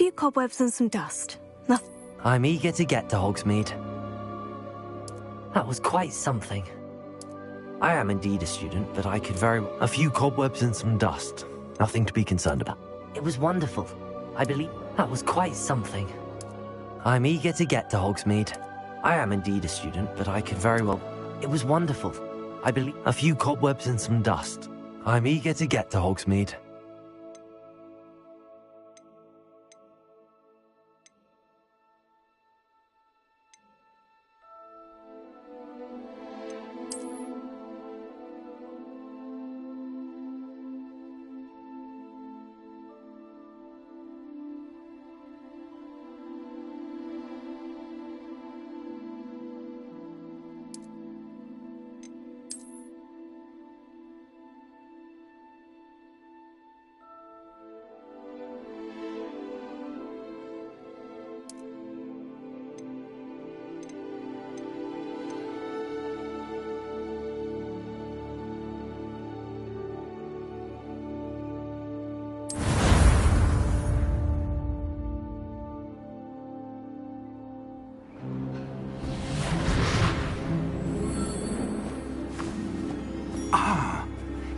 few cobwebs and some dust. Nothing. I'm eager to get to Hogsmeade. That was quite something. I am indeed a student, but I could very... A few cobwebs and some dust. Nothing to be concerned about. It was wonderful. I believe... That was quite something. I'm eager to get to Hogsmeade. I am indeed a student, but I could very well... It was wonderful. I believe... A few cobwebs and some dust. I'm eager to get to Hogsmeade.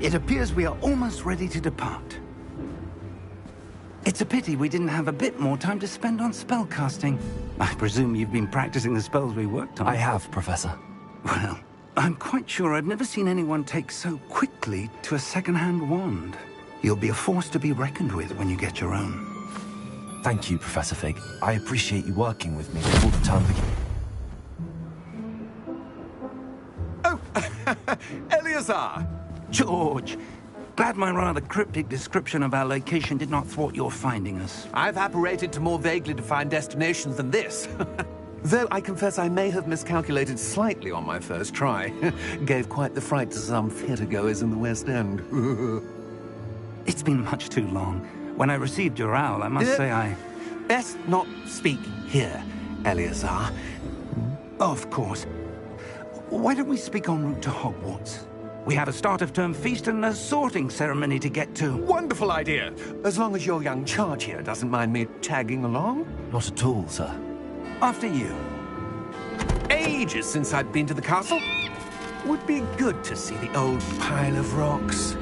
It appears we are almost ready to depart. It's a pity we didn't have a bit more time to spend on spellcasting. I presume you've been practicing the spells we worked on. I have, Professor. Well, I'm quite sure I've never seen anyone take so quickly to a second-hand wand. You'll be a force to be reckoned with when you get your own. Thank you, Professor Fig. I appreciate you working with me before the term begins. Oh, Eleazar! George, glad my rather cryptic description of our location did not thwart your finding us. I've apparated to more vaguely defined destinations than this. Though I confess I may have miscalculated slightly on my first try. Gave quite the fright to some theatre-goers in the West End. It's been much too long. When I received your owl, I must say I... Best not speak here, Eleazar. Of course. Why don't we speak en route to Hogwarts? We have a start-of-term feast and a sorting ceremony to get to. Wonderful idea! As long as your young charge here doesn't mind me tagging along. Not at all, sir. After you. Ages since I'd been to the castle. Would be good to see the old pile of rocks.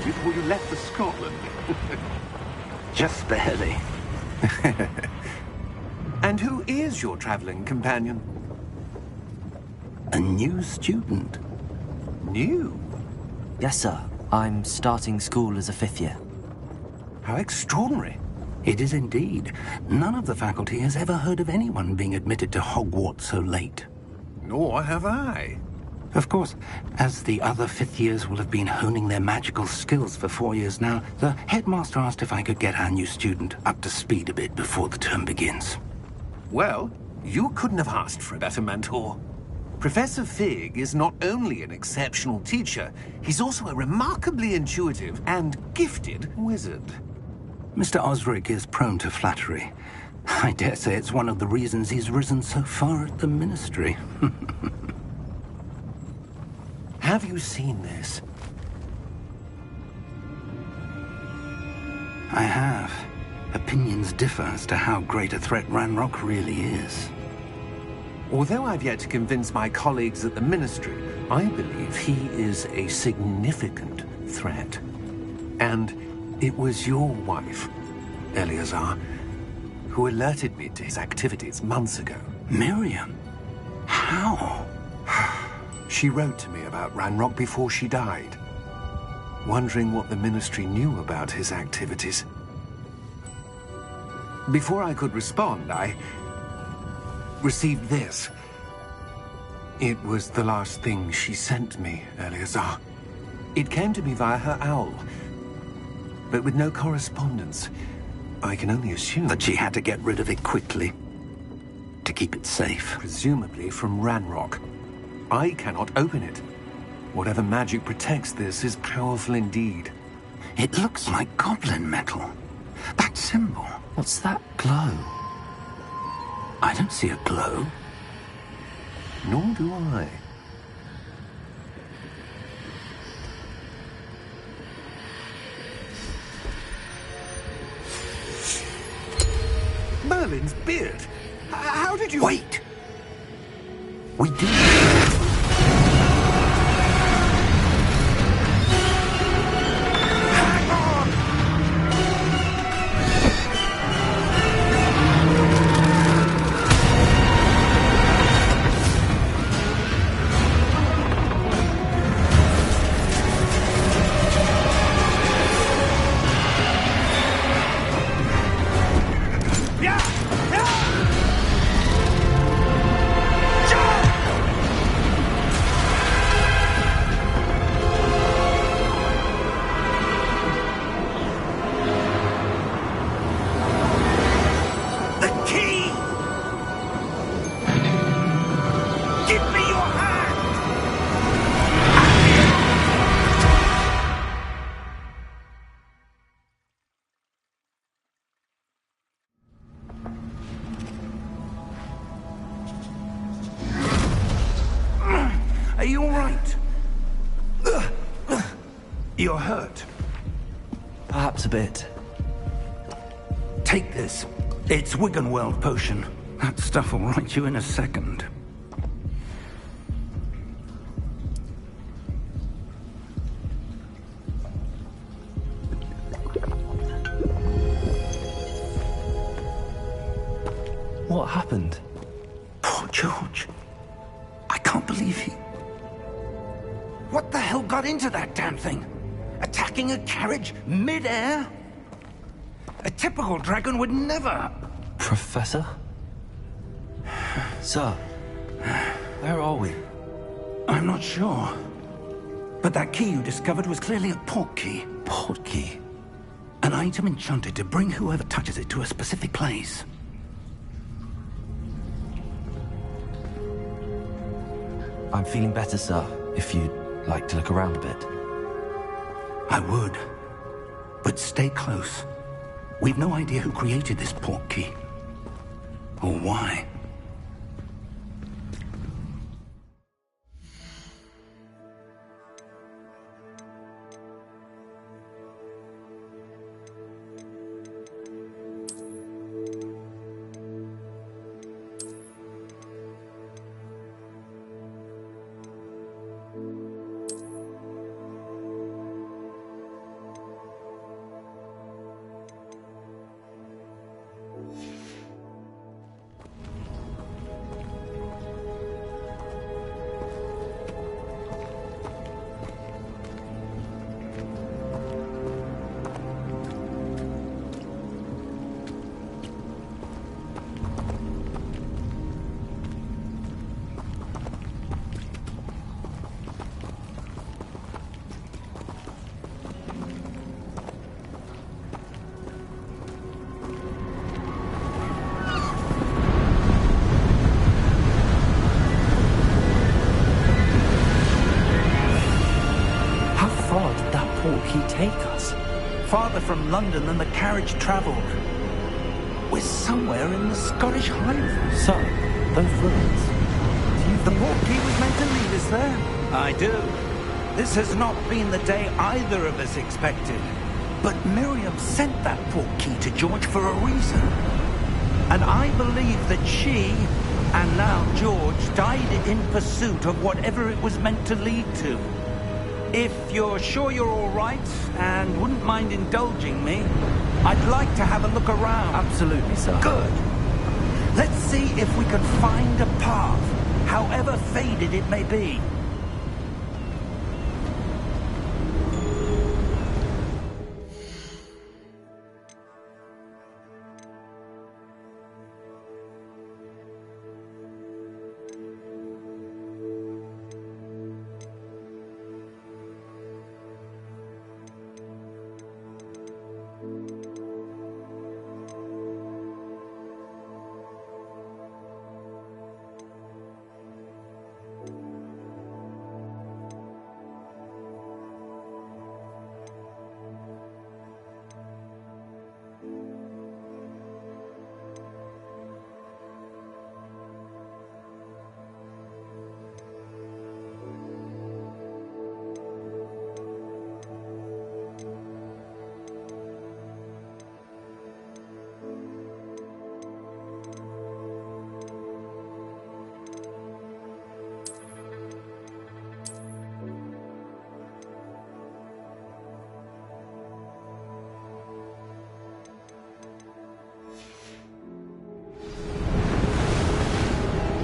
Before you left for Scotland. Just barely. And who is your traveling companion? A new student. New? Yes, sir. I'm starting school as a 5th year. How extraordinary. It is indeed. None of the faculty has ever heard of anyone being admitted to Hogwarts so late. Nor have I. Of course, as the other 5th years will have been honing their magical skills for 4 years now, the headmaster asked if I could get our new student up to speed a bit before the term begins. Well, you couldn't have asked for a better mentor. Professor Fig is not only an exceptional teacher, he's also a remarkably intuitive and gifted wizard. Mr. Osric is prone to flattery. I dare say it's one of the reasons he's risen so far at the ministry. Have you seen this? I have. Opinions differ as to how great a threat Ranrock really is. Although I've yet to convince my colleagues at the Ministry, I believe he is a significant threat. And it was your wife, Eleazar, who alerted me to his activities months ago. Miriam? How? She wrote to me about Ranrock before she died, wondering what the Ministry knew about his activities. Before I could respond, I received this. It was the last thing she sent me, Eleazar. It came to me via her owl, but with no correspondence. I can only assume that she had to get rid of it quickly to keep it safe. Presumably from Ranrock. I cannot open it. Whatever magic protects this is powerful indeed. It looks like goblin metal. That symbol. What's that glow? I don't see a glow. Nor do I. Merlin's beard. How did you... Wait! We did... Are you all right? You're hurt. Perhaps a bit. Take this. It's Wiggenweld potion. That stuff will right you in a second. What happened? Poor George. I can't believe he... What the hell got into that damn thing? Attacking a carriage mid-air? A typical dragon would never... Professor? Sir, where are we? I'm not sure. But that key you discovered was clearly a port key. Port key? An item enchanted to bring whoever touches it to a specific place. I'm feeling better, sir, if you'd like to look around a bit. I would. But stay close. We've no idea who created this port key. Or why. Take us? Farther from London than the carriage travelled. We're somewhere in the Scottish Highlands. So, those ruins. The port key was meant to lead us there. I do. This has not been the day either of us expected. But Miriam sent that port key to George for a reason. And I believe that she And now George died in pursuit of whatever it was meant to lead to. If you're sure you're all right and wouldn't mind indulging me, I'd like to have a look around. Absolutely, sir. Good. Let's see if we can find a path, however faded it may be.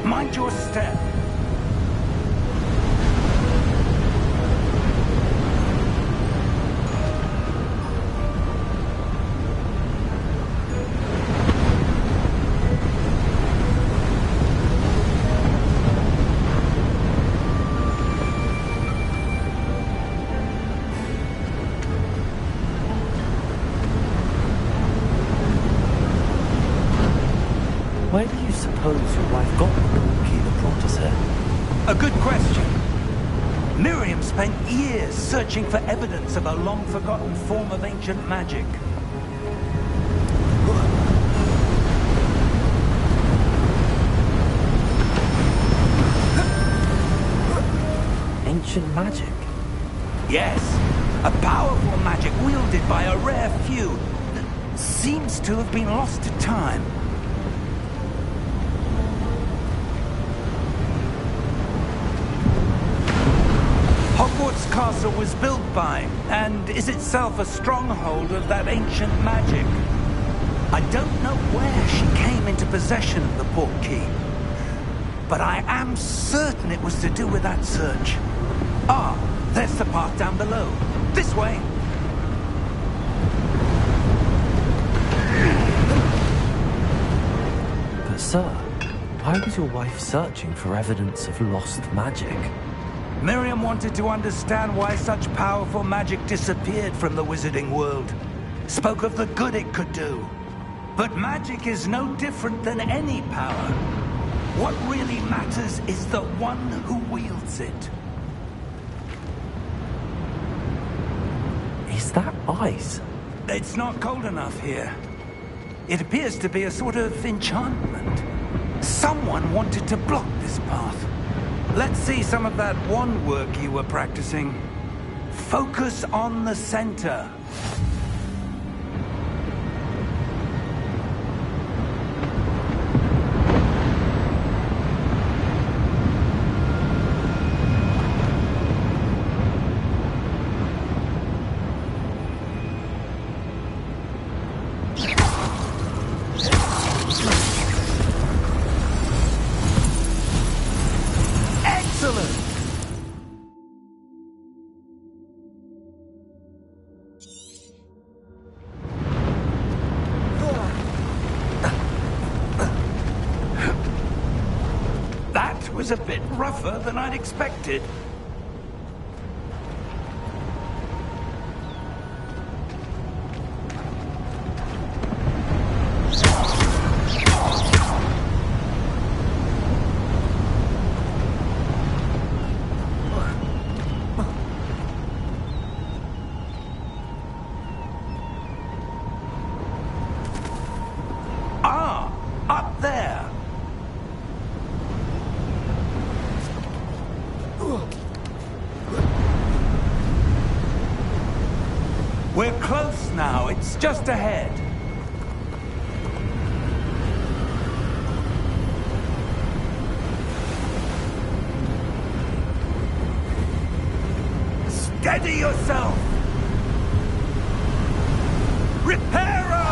Mind your step. Where do you suppose your wife got the key that brought us here? A good question. Miriam spent years searching for evidence of a long-forgotten form of ancient magic. Ancient magic? Yes, a powerful magic wielded by a rare few that seems to have been lost to time. Hogwarts Castle was built by, and is itself a stronghold of that ancient magic. I don't know where she came into possession of the portkey, but I am certain it was to do with that search. Ah, there's the path down below. This way. But sir, why was your wife searching for evidence of lost magic? Miriam wanted to understand why such powerful magic disappeared from the wizarding world. Spoke of the good it could do. But magic is no different than any power. What really matters is the one who wields it. Is that ice? It's not cold enough here. It appears to be a sort of enchantment. Someone wanted to block this path. Let's see some of that wand work you were practicing. Focus on the center. Was a bit rougher than I'd expected. Ah, up there. We're close now. It's just ahead. Steady yourself! Reparo!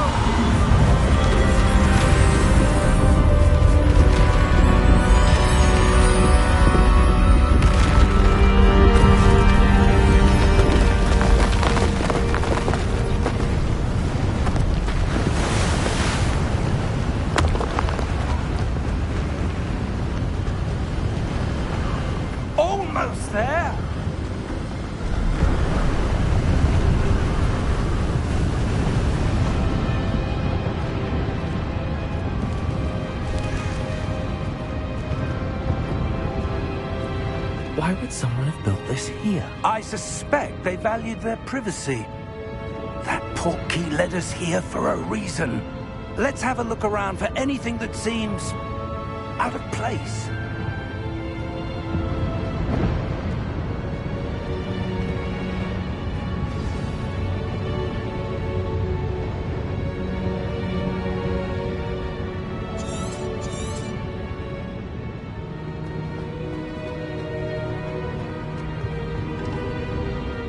Almost there! Why would someone have built this here? I suspect they valued their privacy. That portkey led us here for a reason. Let's have a look around for anything that seems out of place.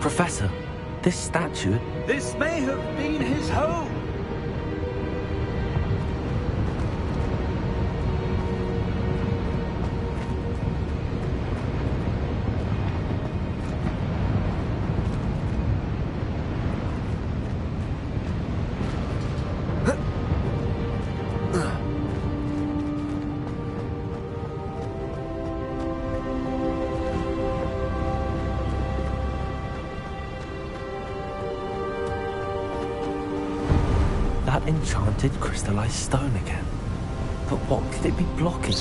Professor, this statue... This may have been his home. That enchanted crystallized stone again. But what could it be blocking?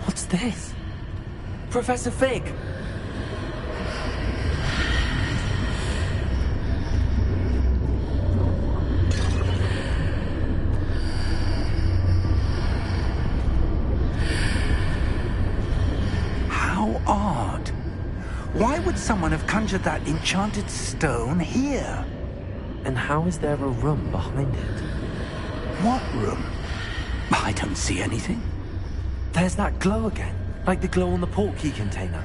What's this? Professor Fig! How odd. Why would someone have conjured that enchanted stone here? And how is there a room behind it? What room? I don't see anything. There's that glow again, like the glow on the portkey container.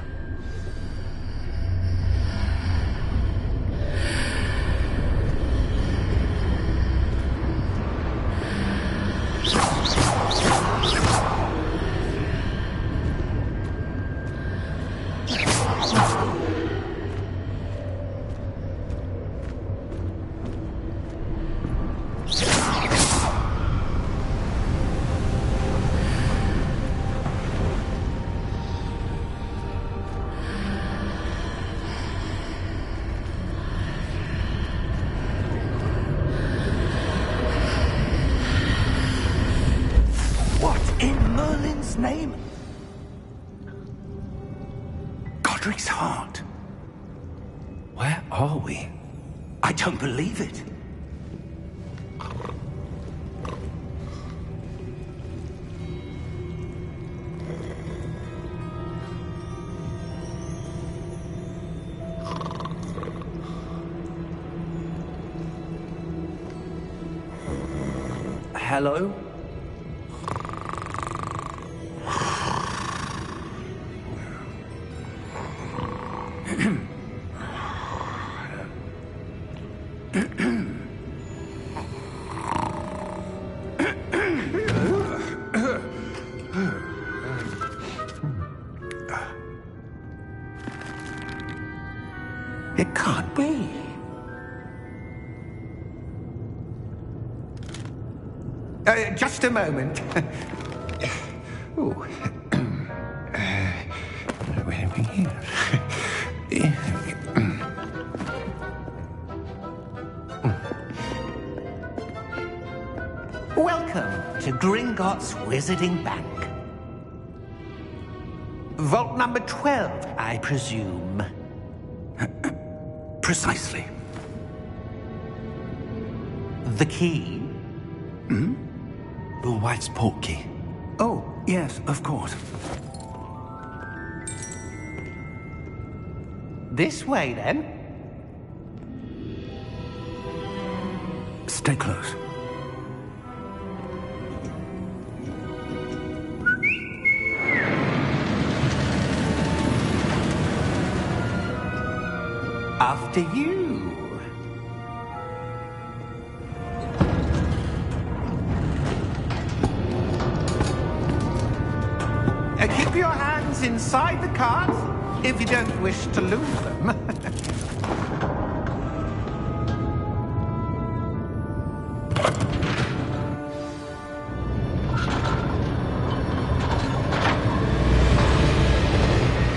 Name? Godric's heart. Where are we? I don't believe it. Hello? It can't be. Just a moment. Ooh. Where are we here? Welcome to Gringotts Wizarding Bank. Vault number 12, I presume. Precisely. The key? Hmm? Your wife's portkey. Oh, yes, of course. This way, then. Stay close. After you. Keep your hands inside the cart if you don't wish to lose them.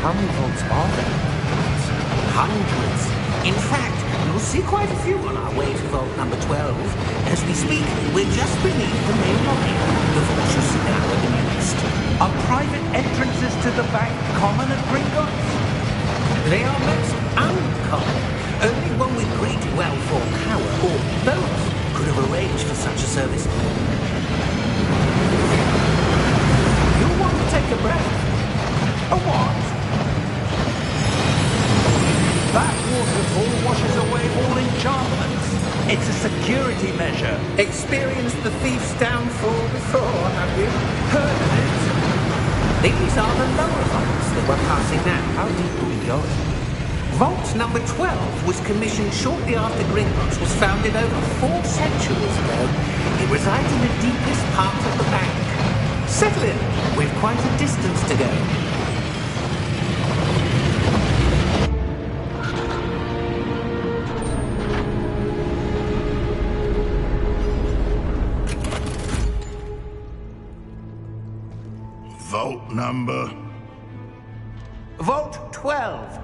How many vaults are there? Hundreds. In fact, you'll see quite a few on our way to vault number 12. As we speak, we're just beneath the main lobby. The vault you see now are the newest. Are private entrances to the bank common at Gringotts? They are most uncommon. Only one with great wealth or power, or both, could have arranged for such a service. You want to take a breath? A what? That waterfall washes away all enchantments. It's a security measure. Experienced the thief's downfall before, have you? Heard of it? These are the lower vaults that we're passing now. How deep are we going? Vault number 12 was commissioned shortly after Gringotts was founded over 4 centuries ago. It resides in the deepest part of the bank. Settle in. We've quite a distance to go. Vault number? Vault 12.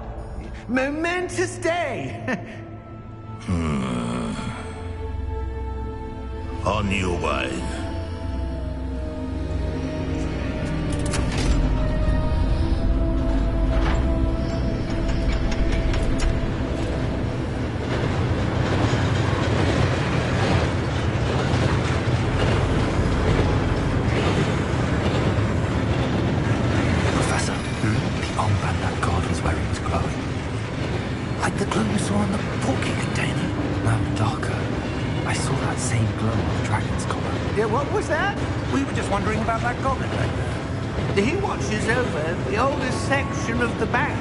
Momentous day. On your way. Professor, the armband that guard was wearing was glowing. Like the glow you saw on the porky container. No, darker. I saw that same glow on the dragon's collar. Yeah, what was that? We were just wondering about that goblin back there. He watches over the oldest section of the bank.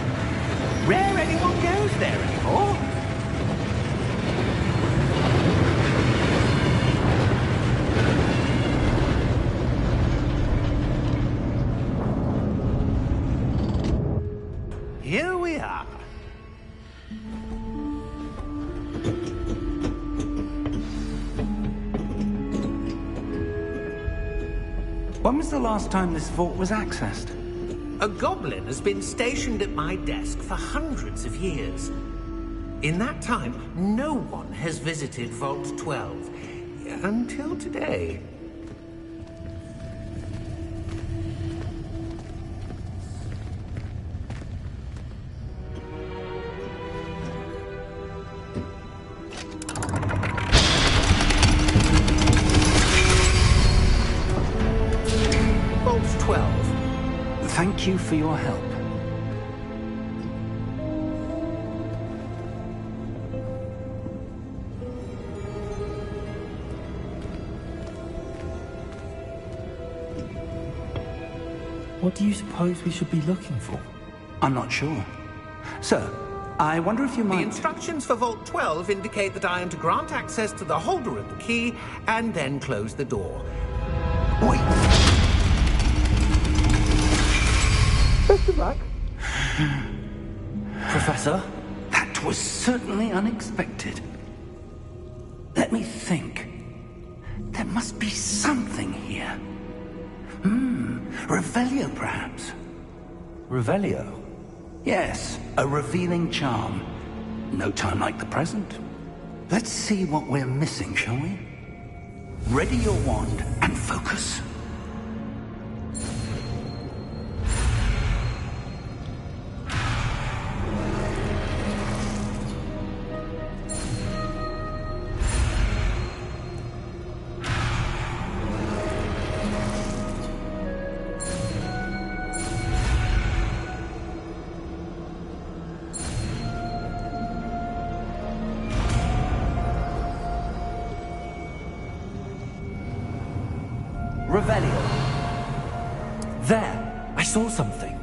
Rare anyone goes there anymore. Here we are. When was the last time this vault was accessed? A goblin has been stationed at my desk for hundreds of years. In that time, no one has visited Vault 12. Until today. Vault 12. Thank you for your help. What do you suppose we should be looking for? I'm not sure. Sir, I wonder if you The might... instructions for Vault 12 indicate that I am to grant access to the holder of the key and then close the door. Wait. Best of luck. Professor? That was certainly unexpected. Let me think. There must be something here. Revelio, perhaps. Revelio? Yes, a revealing charm. No time like the present. Let's see what we're missing, shall we? Ready your wand and focus. Revelio. There! I saw something.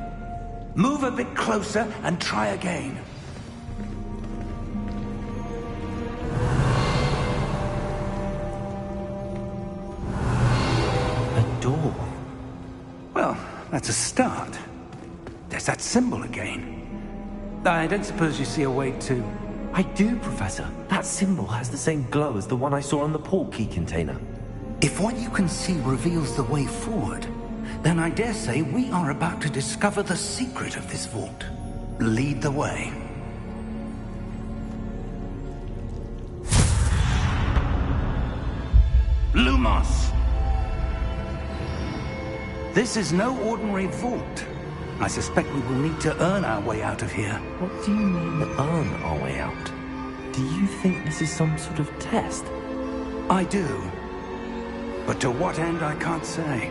Move a bit closer and try again. door. Well, that's a start. There's that symbol again. I don't suppose you see a way to... I do, Professor. That symbol has the same glow as the one I saw on the port key container. If what you can see reveals the way forward, then I dare say we are about to discover the secret of this vault. Lead the way. Lumos! This is no ordinary vault. I suspect we will need to earn our way out of here. What do you mean, earn our way out? Do you think this is some sort of test? I do. But to what end, I can't say.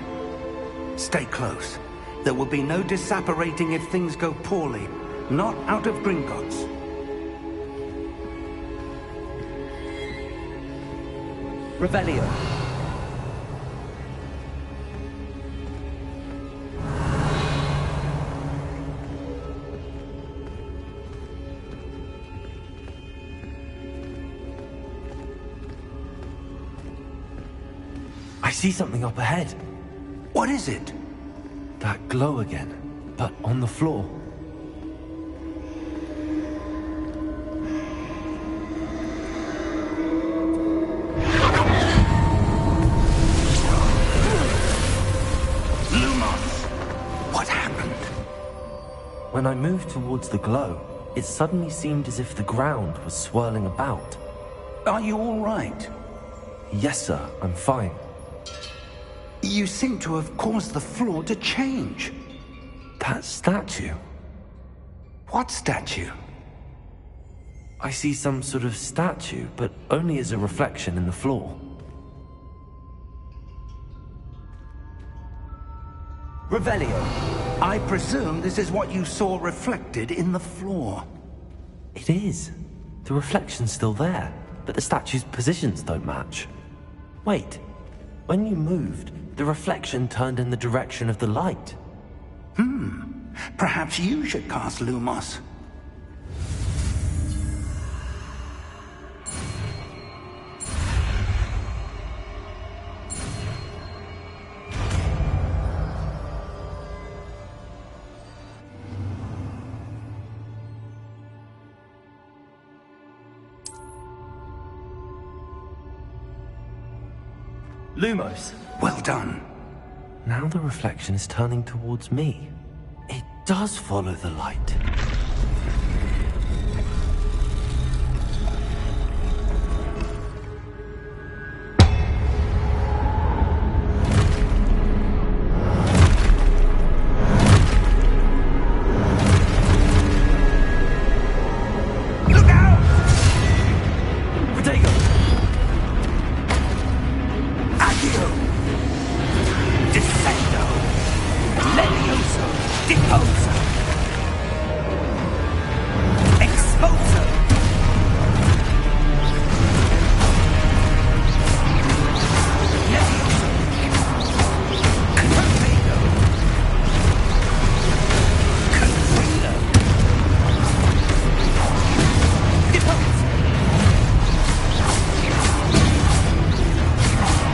Stay close. There will be no disapparating if things go poorly. Not out of Gringotts. Revelio. I see something up ahead. What is it? That glow again, but on the floor. Lumos! What happened? When I moved towards the glow, it suddenly seemed as if the ground was swirling about. Are you all right? Yes, sir, I'm fine. You seem to have caused the floor to change. That statue. What statue? I see some sort of statue, but only as a reflection in the floor. Revelio, I presume this is what you saw reflected in the floor. It is. The reflection's still there, but the statue's positions don't match. Wait, when you moved, the reflection turned in the direction of the light. Perhaps you should cast Lumos. Lumos! Well done. Now the reflection is turning towards me. It does follow the light. Look out! Protego! Accio! Descendo! Levioso! Deposo! Exposo! Levioso! Confido! Confido! Deposo!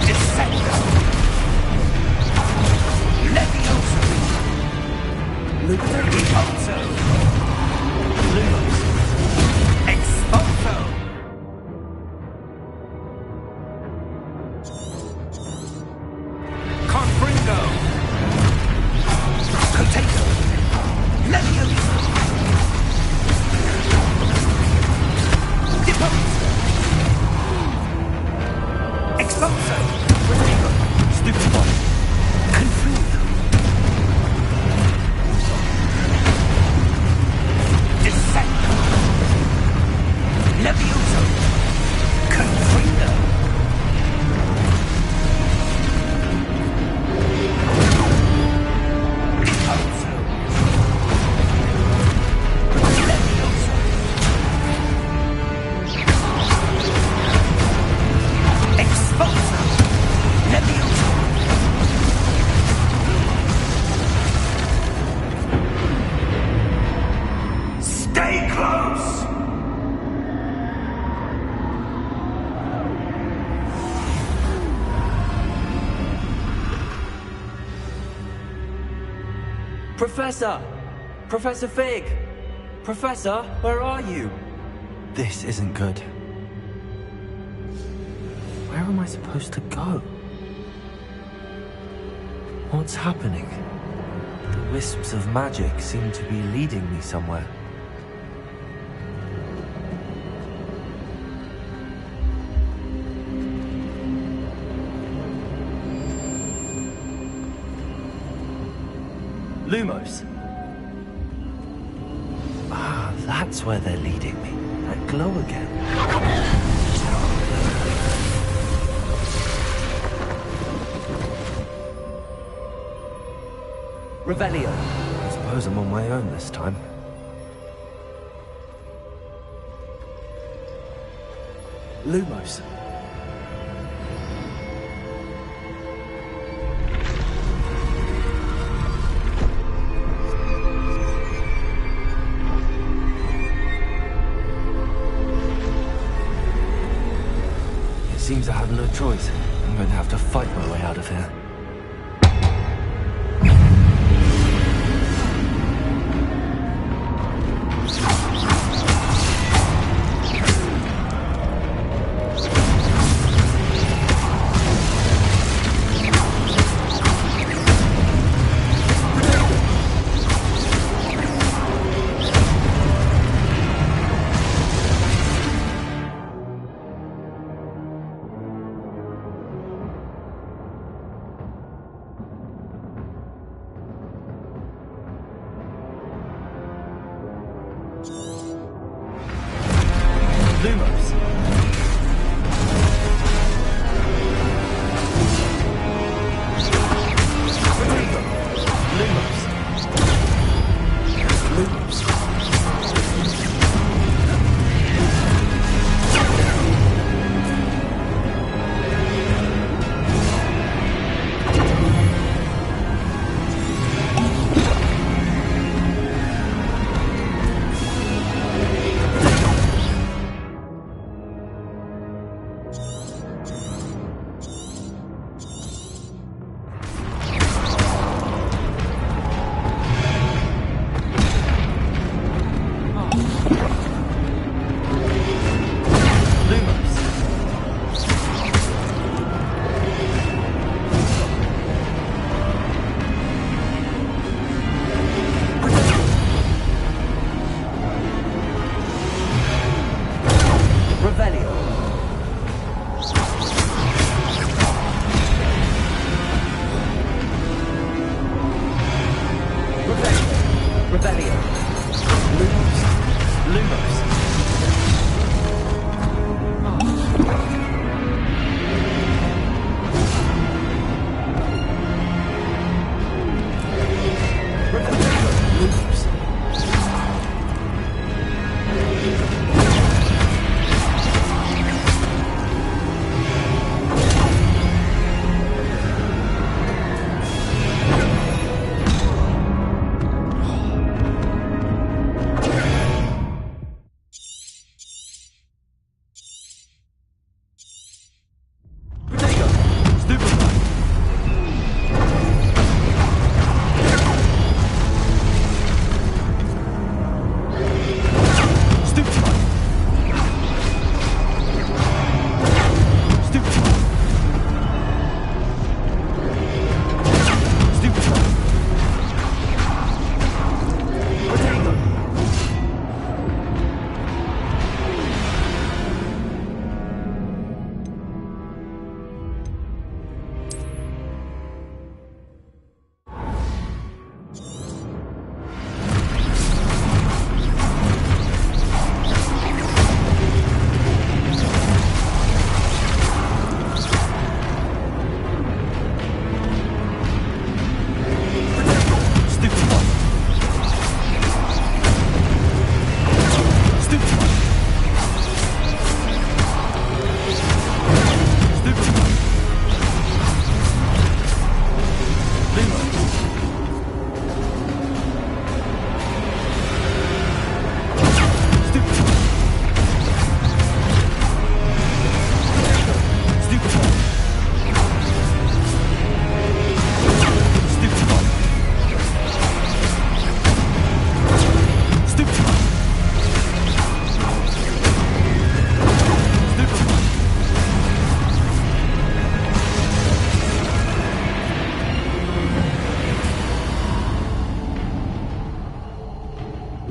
Descendo! Levioso! Deposo! Lumos! Exposo! Confringo! Potato! Levioso! Deposo! Exposo! Potato! Stupid boy! Confundo! Professor! Professor Fig! Professor, where are you? This isn't good. Where am I supposed to go? What's happening? The wisps of magic seem to be leading me somewhere. Lumos. Ah, that's where they're leading me. That glow again. Revelio. I suppose I'm on my own this time. Lumos. Seems I have no choice. I'm going to have to fight my way out of here.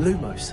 Lumos.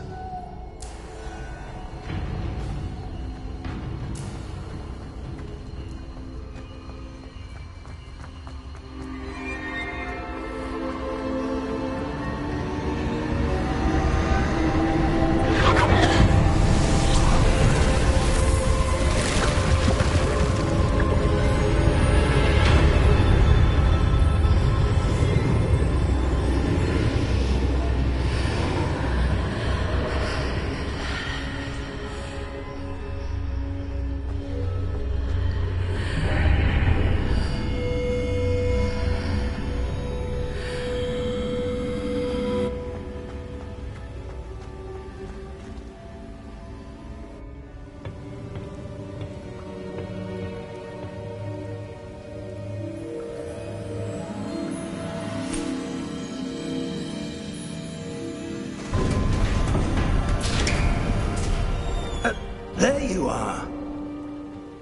There you are.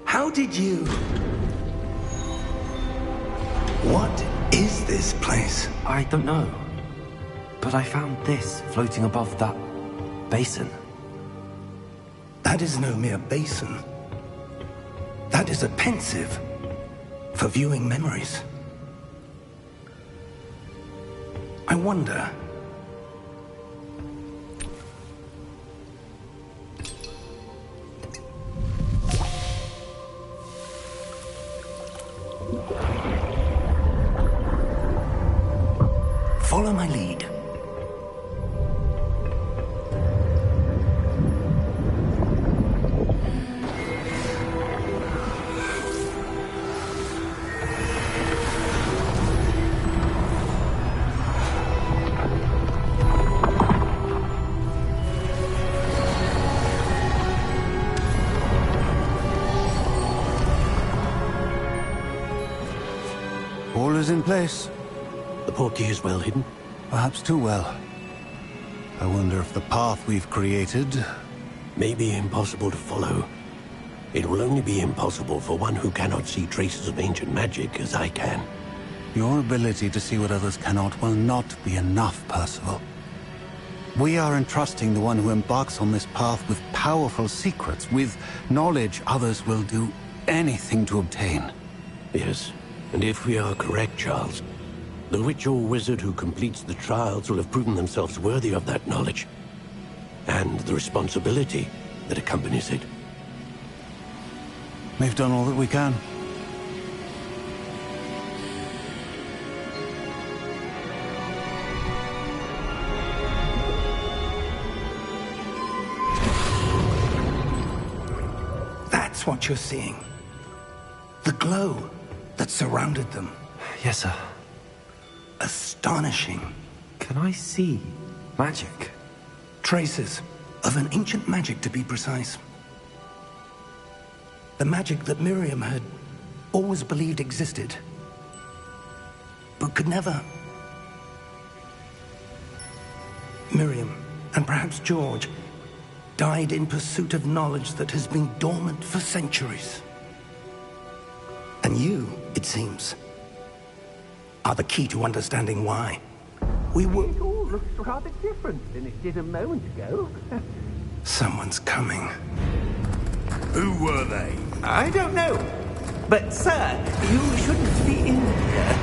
How did you... What is this place? I don't know. But I found this floating above that basin. That is no mere basin. That is a pensive for viewing memories. I wonder... Follow my lead. All is in place. The portkey is well hidden. Perhaps too well. I wonder if the path we've created... May be impossible to follow. It will only be impossible for one who cannot see traces of ancient magic as I can. Your ability to see what others cannot will not be enough, Percival. We are entrusting the one who embarks on this path with powerful secrets, with knowledge others will do anything to obtain. Yes, and if we are correct, Charles, the witch or wizard who completes the trials will have proven themselves worthy of that knowledge, and the responsibility that accompanies it. We've done all that we can. That's what you're seeing. The glow that surrounded them. Yes, sir. Astonishing. Can I see magic? Traces of an ancient magic, to be precise. The magic that Miriam had always believed existed, but could never. Miriam, and perhaps George, died in pursuit of knowledge that has been dormant for centuries. And you, it seems, are the key to understanding why. We were... It all looks rather different than it did a moment ago. Someone's coming. Who were they? I don't know. But, sir, you shouldn't be in here.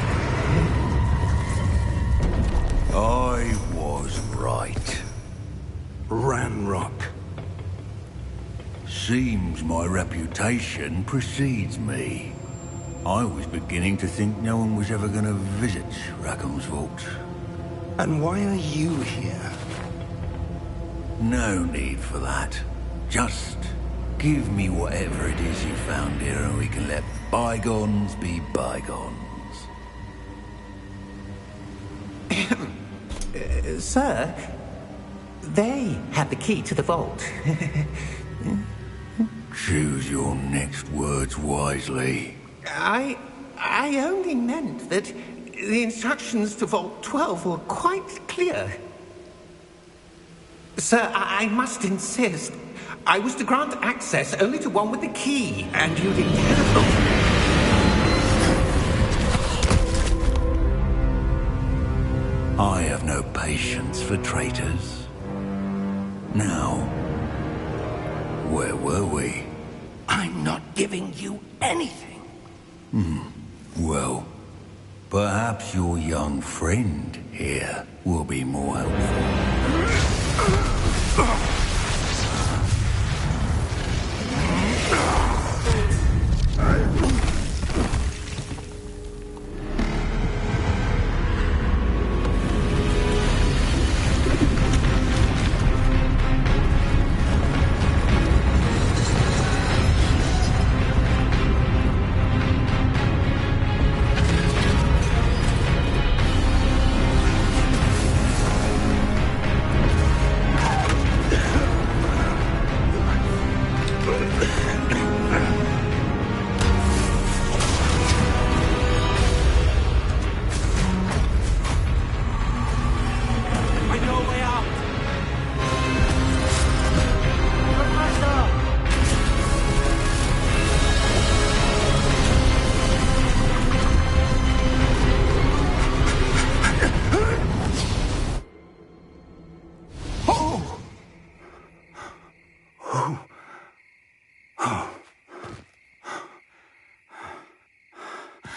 I was right. Ranrock. Seems my reputation precedes me. I was beginning to think no one was ever going to visit Rackham's vault. And why are you here? No need for that. Just give me whatever it is you found here and we can let bygones be bygones. Sir, they have the key to the vault. Choose your next words wisely. I only meant that the instructions to Vault 12 were quite clear. Sir, I must insist. I was to grant access only to one with the key, and you didn't have I have no patience for traitors. Now, where were we? I'm not giving you anything. Well, perhaps your young friend here will be more helpful.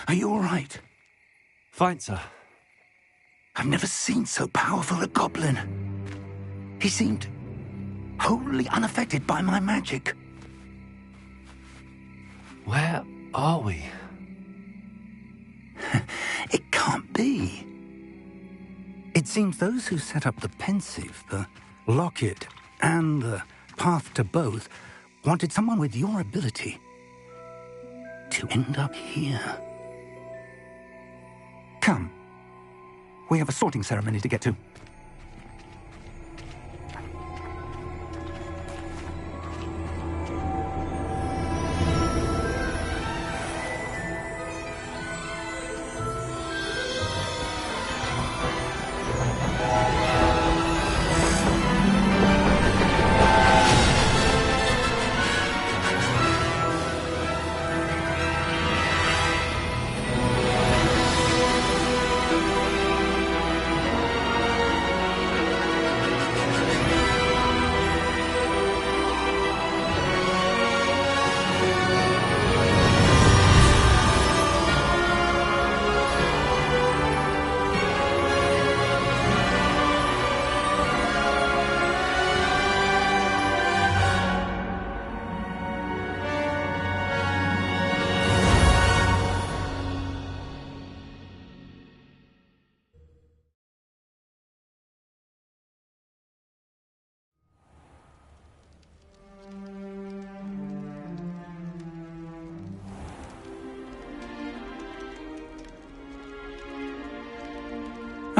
Are you all right? Fine, sir. I've never seen so powerful a goblin. He seemed wholly unaffected by my magic. Where are we? It can't be. It seems those who set up the pensive, the locket, and the path to both wanted someone with your ability to end up here. Come. We have a sorting ceremony to get to.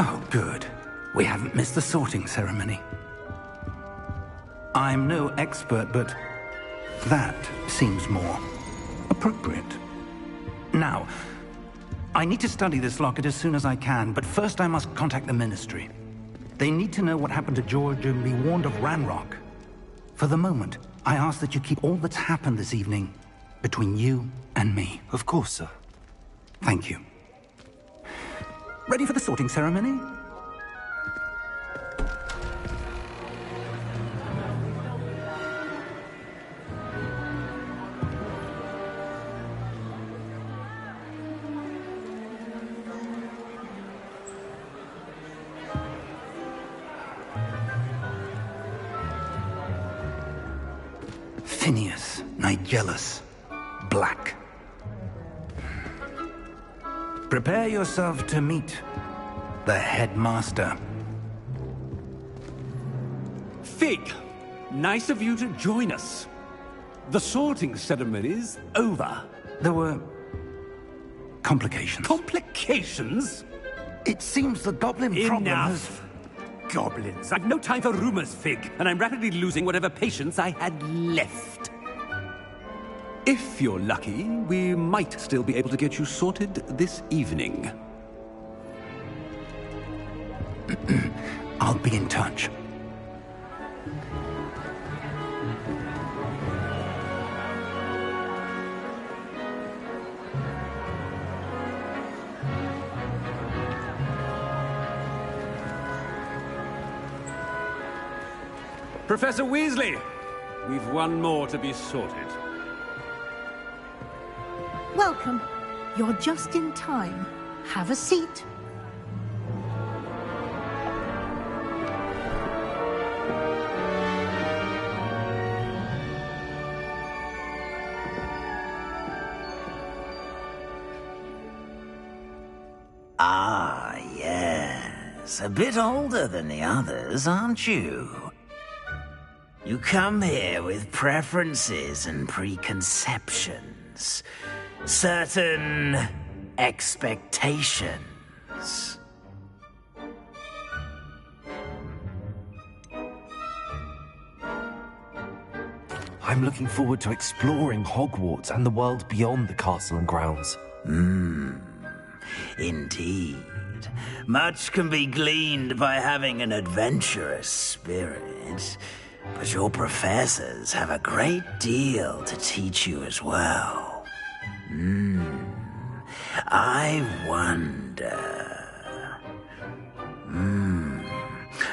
Oh, good. We haven't missed the sorting ceremony. I'm no expert, but that seems more appropriate. Now, I need to study this locket as soon as I can, but first I must contact the Ministry. They need to know what happened to George and be warned of Ranrock. For the moment, I ask that you keep all that's happened this evening between you and me. Of course, sir. Thank you. Ready for the sorting ceremony? Phineas, Nigellus, Black. Prepare yourself to meet the headmaster. Fig, nice of you to join us. The sorting ceremony's over. There were complications. Complications? It seems the goblin problem has... Enough! Goblins. I've no time for rumors, Fig, and I'm rapidly losing whatever patience I had left. If you're lucky, we might still be able to get you sorted this evening. I'll be in touch. Professor Weasley! We've one more to be sorted. Welcome. You're just in time. Have a seat. Ah, yes. A bit older than the others, aren't you? You come here with preferences and preconceptions. Certain expectations. I'm looking forward to exploring Hogwarts and the world beyond the castle and grounds. Indeed. Much can be gleaned by having an adventurous spirit, but your professors have a great deal to teach you as well. I wonder...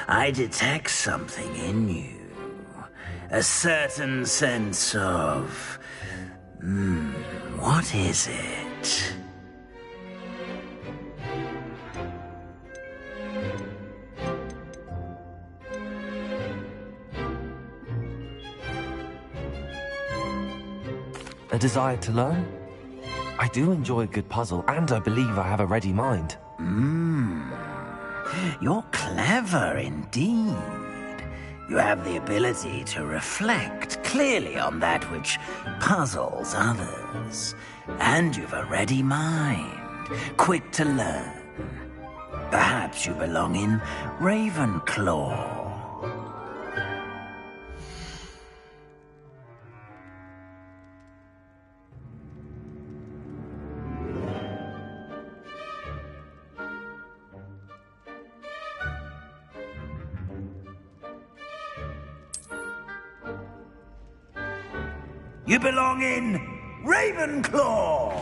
I detect something in you. A certain sense of... what is it? A desire to learn? I do enjoy a good puzzle, and I believe I have a ready mind. You're clever indeed. You have the ability to reflect clearly on that which puzzles others. And you've a ready mind, quick to learn. Perhaps you belong in Ravenclaw. You belong in Ravenclaw!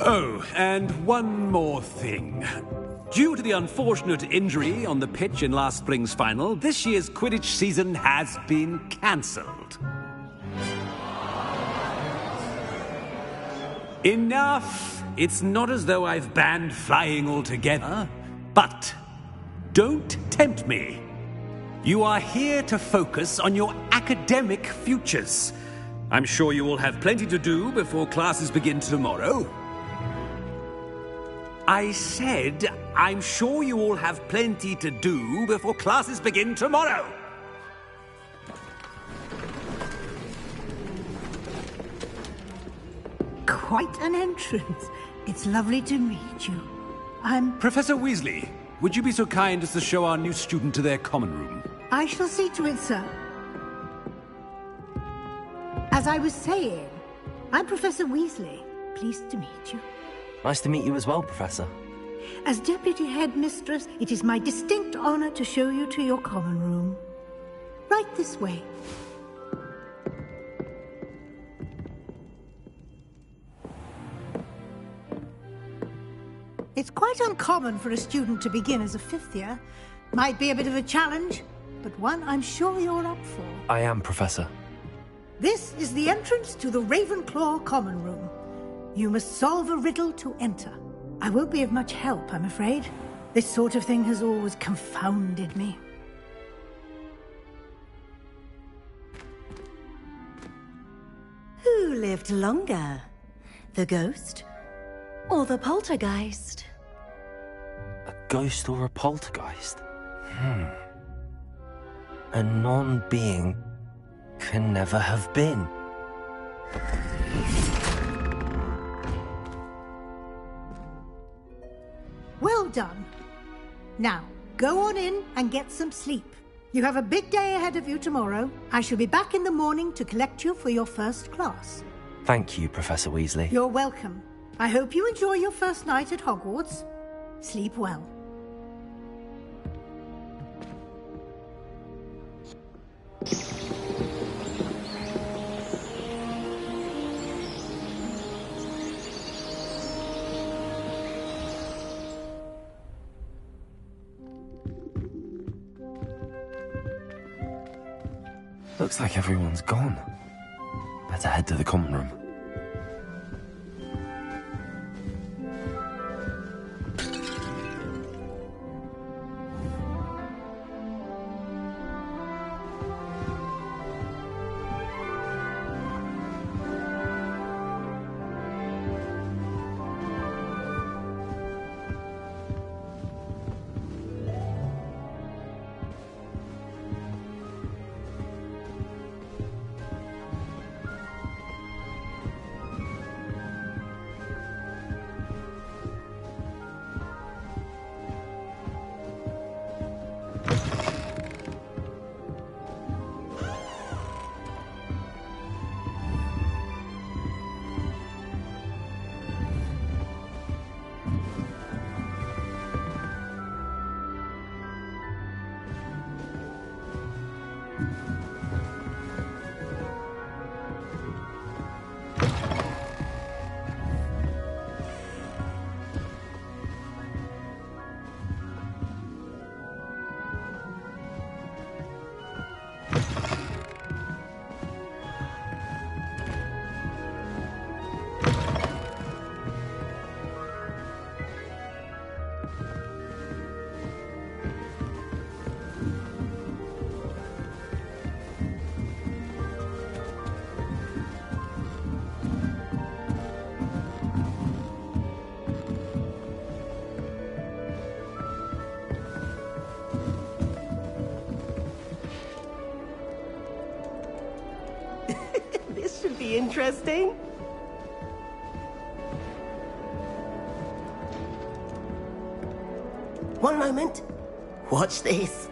Oh, and one more thing. Due to the unfortunate injury on the pitch in last spring's final, this year's Quidditch season has been cancelled. Enough! It's not as though I've banned flying altogether, but don't tempt me. You are here to focus on your academic futures. I'm sure you will have plenty to do before classes begin tomorrow. I said, I'm sure you all have plenty to do before classes begin tomorrow. Quite an entrance. It's lovely to meet you. I'm... Professor Weasley, would you be so kind as to show our new student to their common room? I shall see to it, sir. As I was saying, I'm Professor Weasley. Pleased to meet you. Nice to meet you as well, Professor. As Deputy Headmistress, it is my distinct honor to show you to your common room. Right this way. It's quite uncommon for a student to begin as a fifth year. Might be a bit of a challenge, but one I'm sure you're up for. I am, Professor. This is the entrance to the Ravenclaw common room. You must solve a riddle to enter. I won't be of much help, I'm afraid. This sort of thing has always confounded me. Who lived longer? The ghost or the poltergeist? A ghost or a poltergeist? A non-being can never have been. Well done. Now, go on in and get some sleep. You have a big day ahead of you tomorrow. I shall be back in the morning to collect you for your first class. Thank you, Professor Weasley. You're welcome. I hope you enjoy your first night at Hogwarts. Sleep well. Looks like everyone's gone. Better head to the common room. Interesting. One moment. Watch this.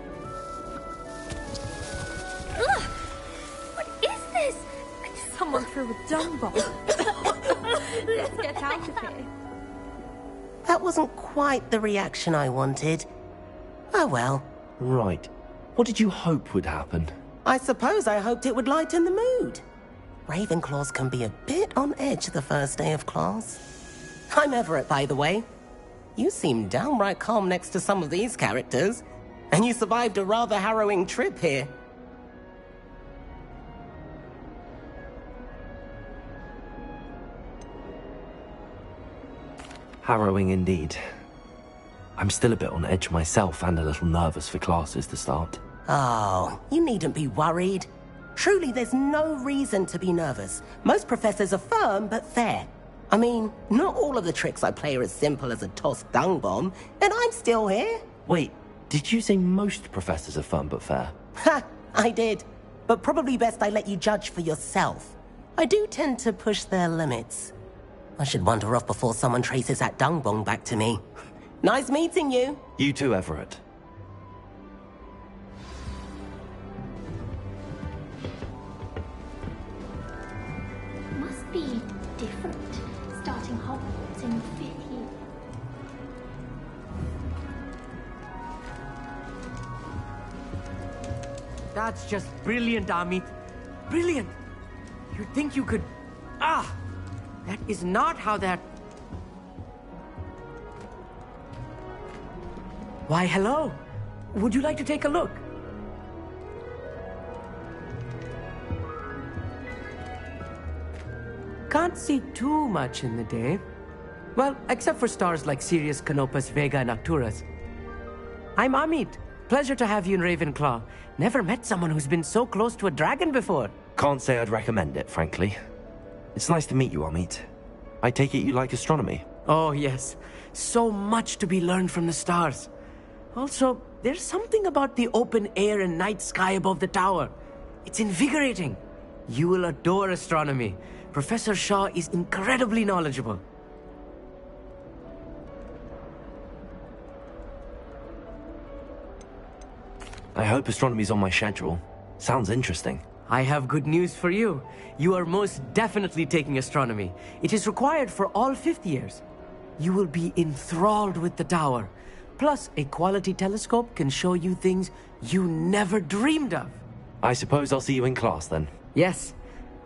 Ugh! What is this? Someone threw a dung bomb. Let's get out of here. That wasn't quite the reaction I wanted. Oh well. Right. What did you hope would happen? I suppose I hoped it would lighten the mood. Ravenclaws can be a bit on edge the first day of class. I'm Everett, by the way. You seem downright calm next to some of these characters, and you survived a rather harrowing trip here. Harrowing indeed. I'm still a bit on edge myself and a little nervous for classes to start. Oh, you needn't be worried. Truly, there's no reason to be nervous. Most professors are firm but fair. I mean, not all of the tricks I play are as simple as a tossed dung bomb, and I'm still here. Wait, did you say most professors are firm but fair? Ha! I did. But probably best I let you judge for yourself. I do tend to push their limits. I should wander off before someone traces that dung bomb back to me. Nice meeting you. You too, Everett. Be different, starting Hogwarts in the 5th year. That's just brilliant, Amit. Brilliant! You'd think you could... Ah! That is not how that... Why, hello! Would you like to take a look? Can't see too much in the day. Well, except for stars like Sirius, Canopus, Vega, and Arcturus. I'm Amit. Pleasure to have you in Ravenclaw. Never met someone who's been so close to a dragon before. Can't say I'd recommend it, frankly. It's nice to meet you, Amit. I take it you like astronomy? Oh, yes. So much to be learned from the stars. Also, there's something about the open air and night sky above the tower. It's invigorating. You will adore astronomy. Professor Shaw is incredibly knowledgeable. I hope astronomy's on my schedule. Sounds interesting. I have good news for you. You are most definitely taking astronomy. It is required for all 5th years. You will be enthralled with the tower. Plus, a quality telescope can show you things you never dreamed of. I suppose I'll see you in class then. Yes.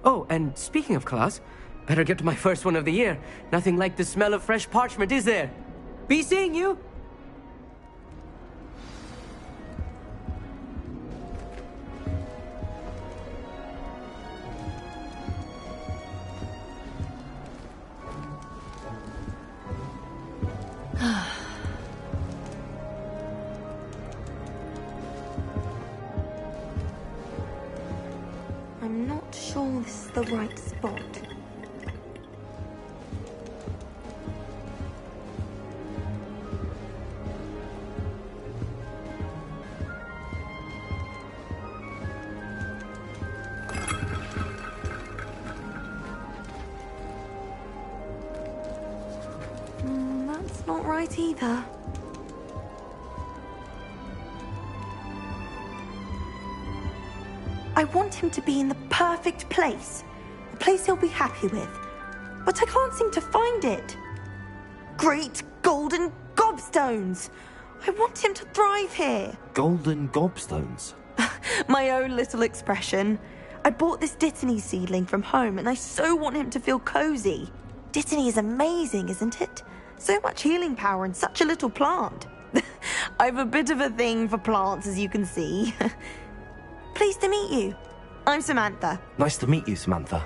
Oh, and speaking of class, better get to my first one of the year. Nothing like the smell of fresh parchment, is there? Be seeing you! the right spot. That's not right either. I want him to be in the perfect place. A place he'll be happy with. But I can't seem to find it. Great golden gobstones! I want him to thrive here. Golden gobstones? My own little expression. I bought this Dittany seedling from home and I so want him to feel cozy. Dittany is amazing, isn't it? So much healing power in such a little plant. I've a bit of a thing for plants, as you can see. Pleased to meet you. I'm Samantha. Nice to meet you, Samantha.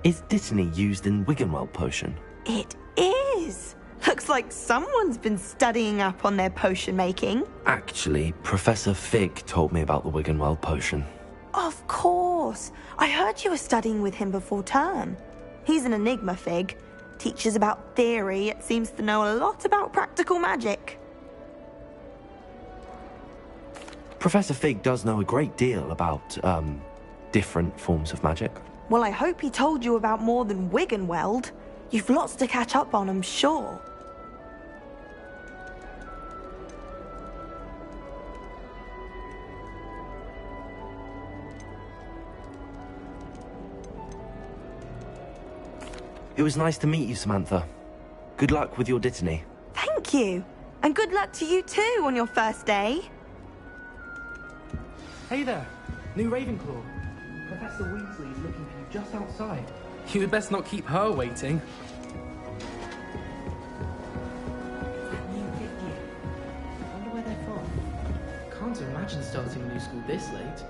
Is Dittany used in Wiggenweld potion? It is. Looks like someone's been studying up on their potion making. Actually, Professor Fig told me about the Wiggenweld potion. Of course. I heard you were studying with him before term. He's an enigma, Fig. Teaches about theory, yet seems to know a lot about practical magic. Professor Fig does know a great deal about, different forms of magic. Well, I hope he told you about more than Wiggenweld. You've lots to catch up on, I'm sure. It was nice to meet you, Samantha. Good luck with your Dittany. Thank you. And good luck to you too on your first day. Hey there, new Ravenclaw. Professor Weasley is looking for you just outside. You'd best not keep her waiting. New fifth year. Wonder where they're from. Can't imagine starting a new school this late.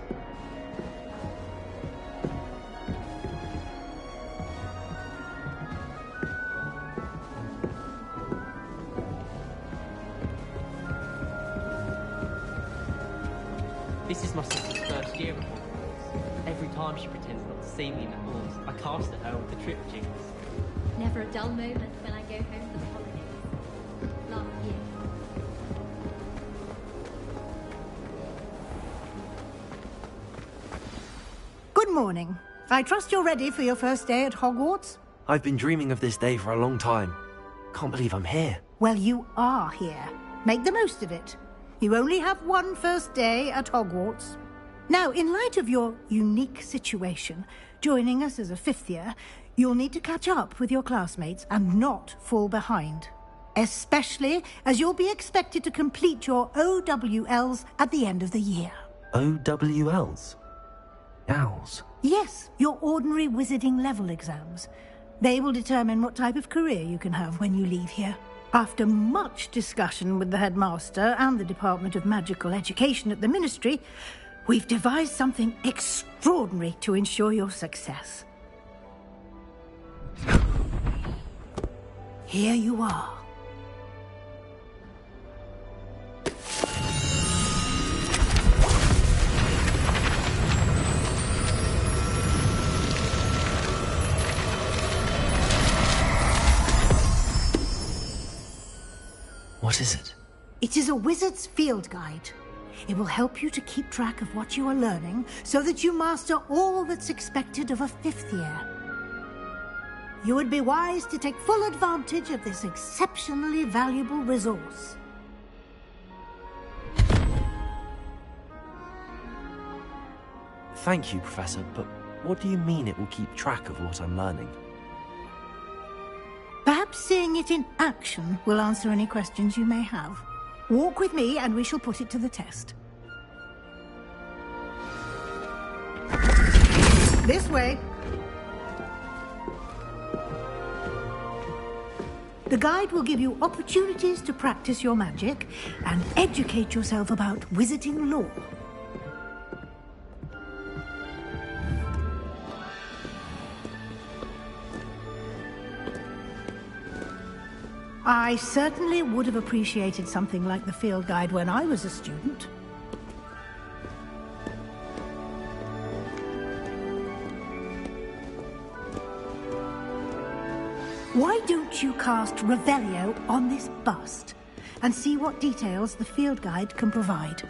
This is my sister's first year at Hogwarts. Every time she pretends not to see me in the halls, I cast at her with the trip jinx. Never a dull moment when I go home for the holidays. Last year. Good morning. I trust you're ready for your first day at Hogwarts? I've been dreaming of this day for a long time. Can't believe I'm here. Well, you are here. Make the most of it. You only have one first day at Hogwarts. Now, in light of your unique situation, joining us as a fifth year, you'll need to catch up with your classmates and not fall behind. Especially as you'll be expected to complete your OWLs at the end of the year. OWLs? Owls? Yes, your ordinary wizarding level exams. They will determine what type of career you can have when you leave here. After much discussion with the headmaster and the Department of Magical Education at the Ministry, we've devised something extraordinary to ensure your success. Here you are. What is it? It is a wizard's field guide. It will help you to keep track of what you are learning so that you master all that's expected of a fifth year. You would be wise to take full advantage of this exceptionally valuable resource. Thank you, Professor, but what do you mean it will keep track of what I'm learning? Perhaps seeing it in action will answer any questions you may have. Walk with me and we shall put it to the test. This way. The guide will give you opportunities to practice your magic and educate yourself about wizarding lore. I certainly would have appreciated something like the field guide when I was a student. Why don't you cast Revelio on this bust and see what details the field guide can provide?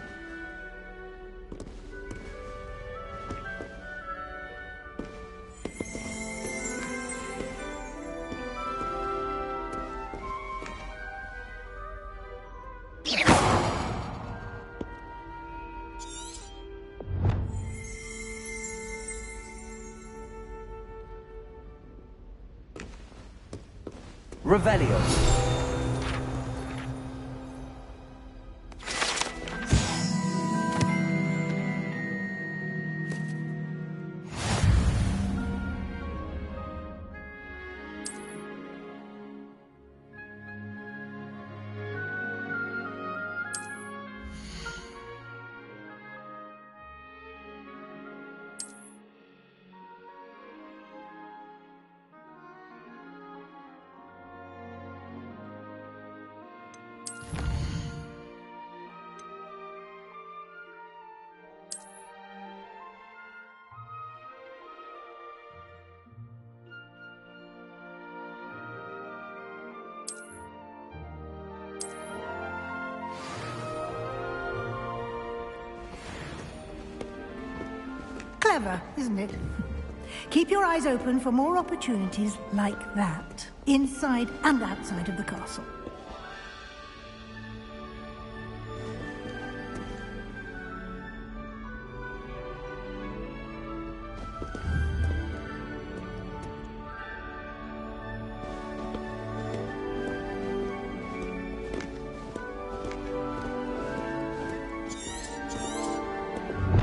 Revelio. Clever, isn't it? Keep your eyes open for more opportunities like that, inside and outside of the castle.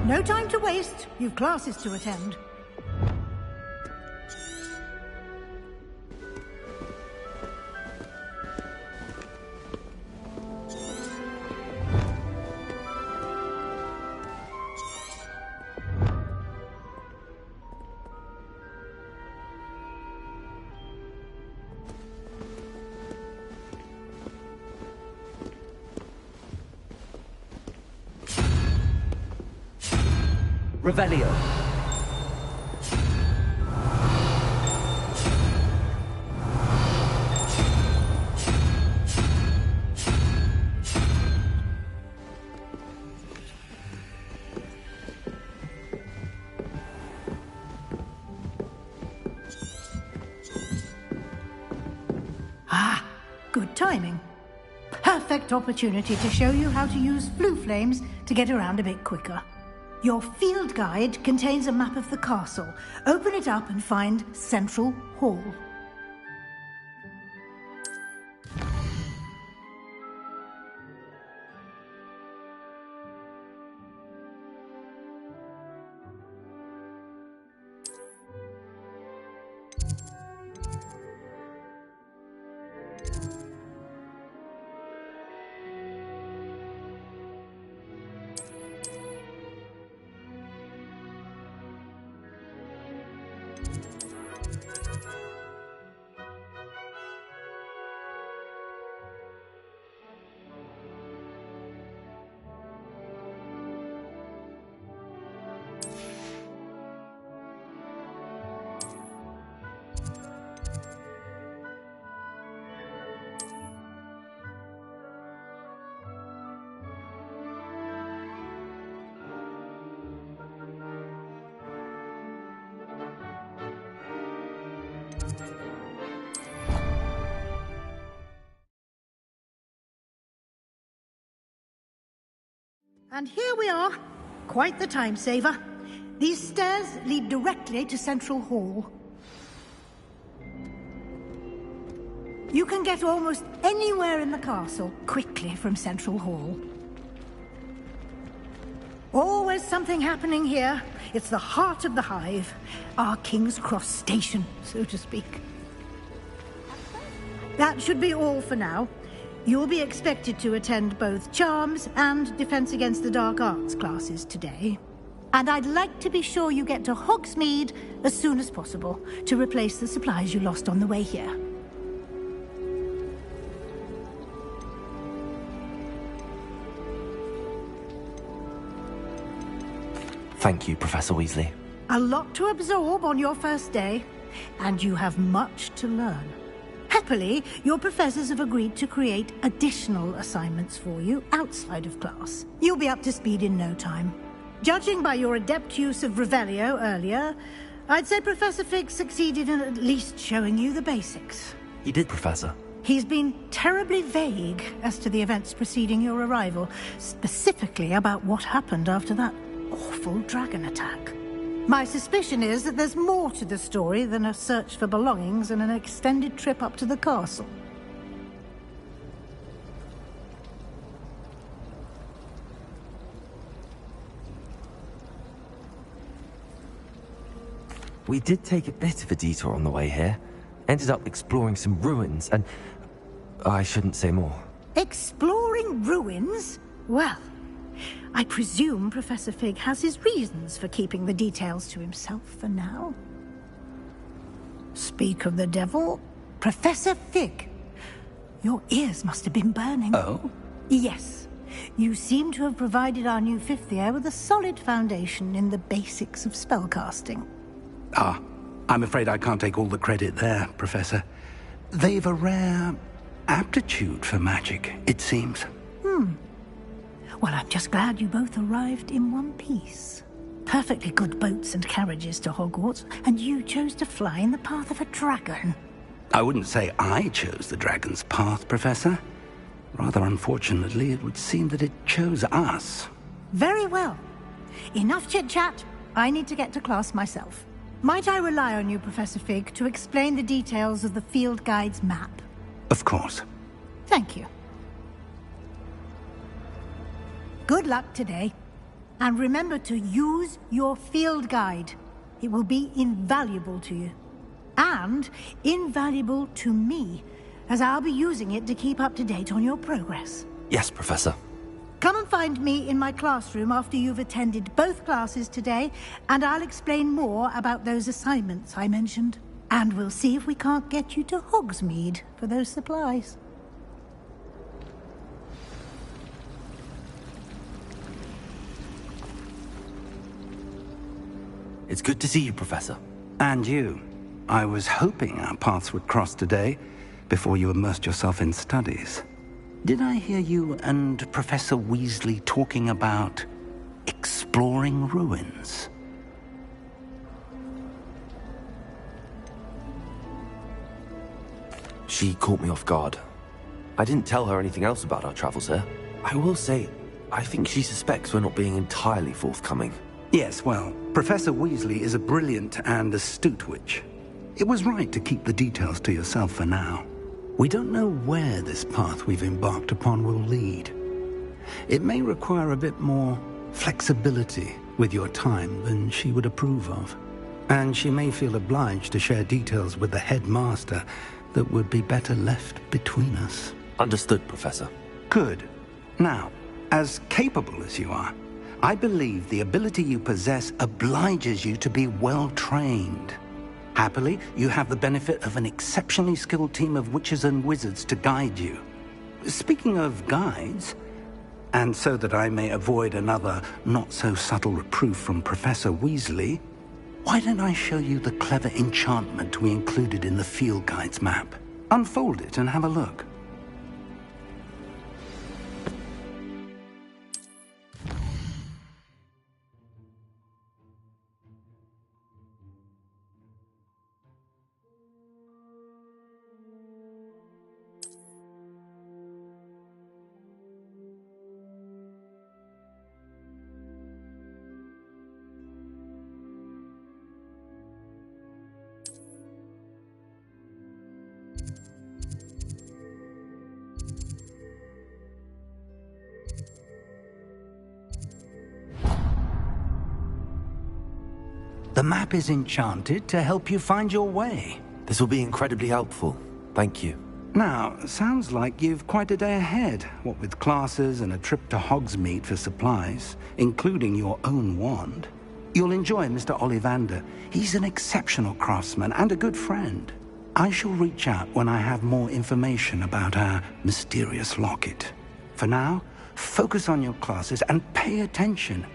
No time to waste. You've classes to attend. Revelio. Ah, good timing. Perfect opportunity to show you how to use flue flames to get around a bit quicker. Your field guide contains a map of the castle. Open it up and find Central Hall. And here we are. Quite the time saver. These stairs lead directly to Central Hall. You can get almost anywhere in the castle quickly from Central Hall. Always something happening here. It's the heart of the hive. Our King's Cross station, so to speak. That should be all for now. You'll be expected to attend both Charms and Defense Against the Dark Arts classes today. And I'd like to be sure you get to Hogsmeade as soon as possible to replace the supplies you lost on the way here. Thank you, Professor Weasley. A lot to absorb on your first day, and you have much to learn. Happily, your professors have agreed to create additional assignments for you outside of class. You'll be up to speed in no time. Judging by your adept use of Revelio earlier, I'd say Professor Fig succeeded in at least showing you the basics. He did, Professor. He's been terribly vague as to the events preceding your arrival, specifically about what happened after that awful dragon attack. My suspicion is that there's more to the story than a search for belongings and an extended trip up to the castle. We did take a bit of a detour on the way here. Ended up exploring some ruins, and I shouldn't say more. Exploring ruins? Well, I presume Professor Fig has his reasons for keeping the details to himself for now. Speak of the devil, Professor Fig. Your ears must have been burning. Oh? Yes. You seem to have provided our new fifth year with a solid foundation in the basics of spellcasting. Ah, I'm afraid I can't take all the credit there, Professor. They've a rare aptitude for magic, it seems. Well, I'm just glad you both arrived in one piece. Perfectly good boats and carriages to Hogwarts, and you chose to fly in the path of a dragon. I wouldn't say I chose the dragon's path, Professor. Rather unfortunately, it would seem that it chose us. Very well. Enough chit-chat. I need to get to class myself. Might I rely on you, Professor Fig, to explain the details of the field guide's map? Of course. Thank you. Good luck today. And remember to use your field guide. It will be invaluable to you. And invaluable to me, as I'll be using it to keep up to date on your progress. Yes, Professor. Come and find me in my classroom after you've attended both classes today, and I'll explain more about those assignments I mentioned. And we'll see if we can't get you to Hogsmeade for those supplies. It's good to see you, Professor. And you. I was hoping our paths would cross today, before you immersed yourself in studies. Did I hear you and Professor Weasley talking about exploring ruins? She caught me off guard. I didn't tell her anything else about our travels here. I will say, I think she suspects we're not being entirely forthcoming. Yes, well, Professor Weasley is a brilliant and astute witch. It was right to keep the details to yourself for now. We don't know where this path we've embarked upon will lead. It may require a bit more flexibility with your time than she would approve of. And she may feel obliged to share details with the headmaster that would be better left between us. Understood, Professor. Good. Now, as capable as you are, I believe the ability you possess obliges you to be well-trained. Happily, you have the benefit of an exceptionally skilled team of witches and wizards to guide you. Speaking of guides, and so that I may avoid another not-so-subtle reproof from Professor Weasley, why don't I show you the clever enchantment we included in the field guide's map? Unfold it and have a look. The map is enchanted to help you find your way. This will be incredibly helpful. Thank you. Now, sounds like you've quite a day ahead, what with classes and a trip to Hogsmeade for supplies, including your own wand. You'll enjoy Mr. Ollivander. He's an exceptional craftsman and a good friend. I shall reach out when I have more information about our mysterious locket. For now, focus on your classes and pay attention.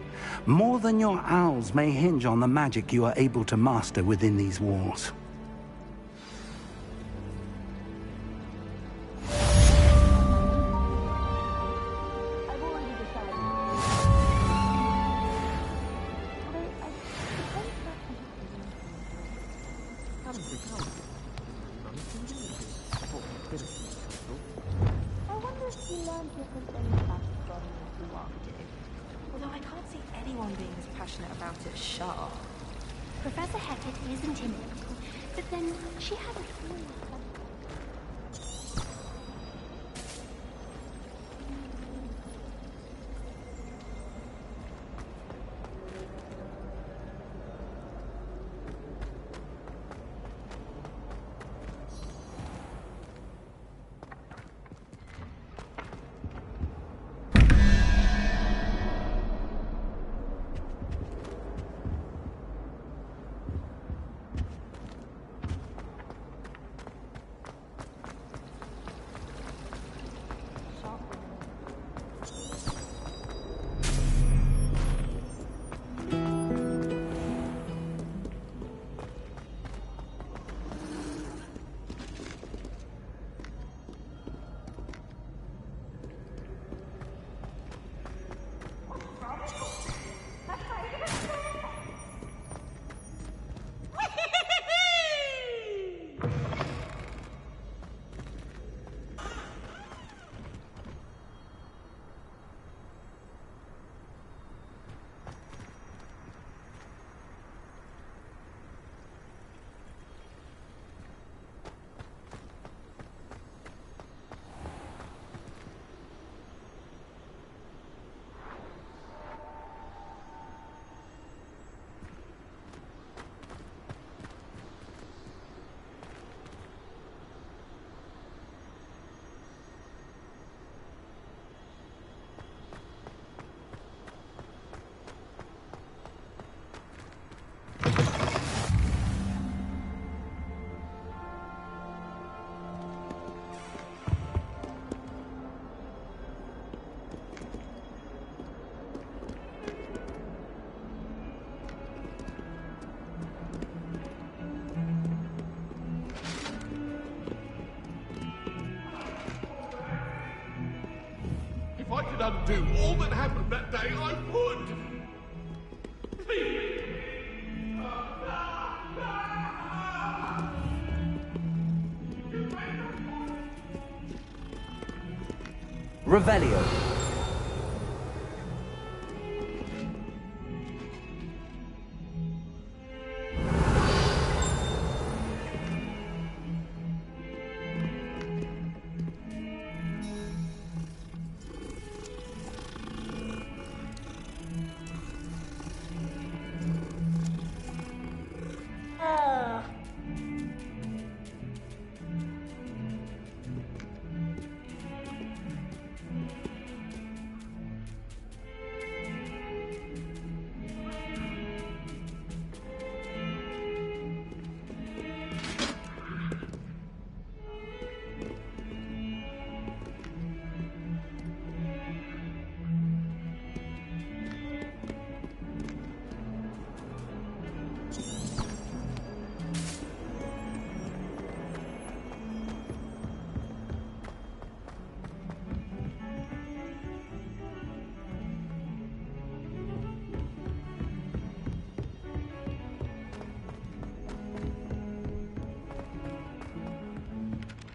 More than your owls may hinge on the magic you are able to master within these walls. learn different things about astronomy through what we do. Although I can't see anyone being as passionate about it as Shah. Professor Hackett is intimidating, but then she had a few. If I could undo all that happened that day, I would! Please! Revelio.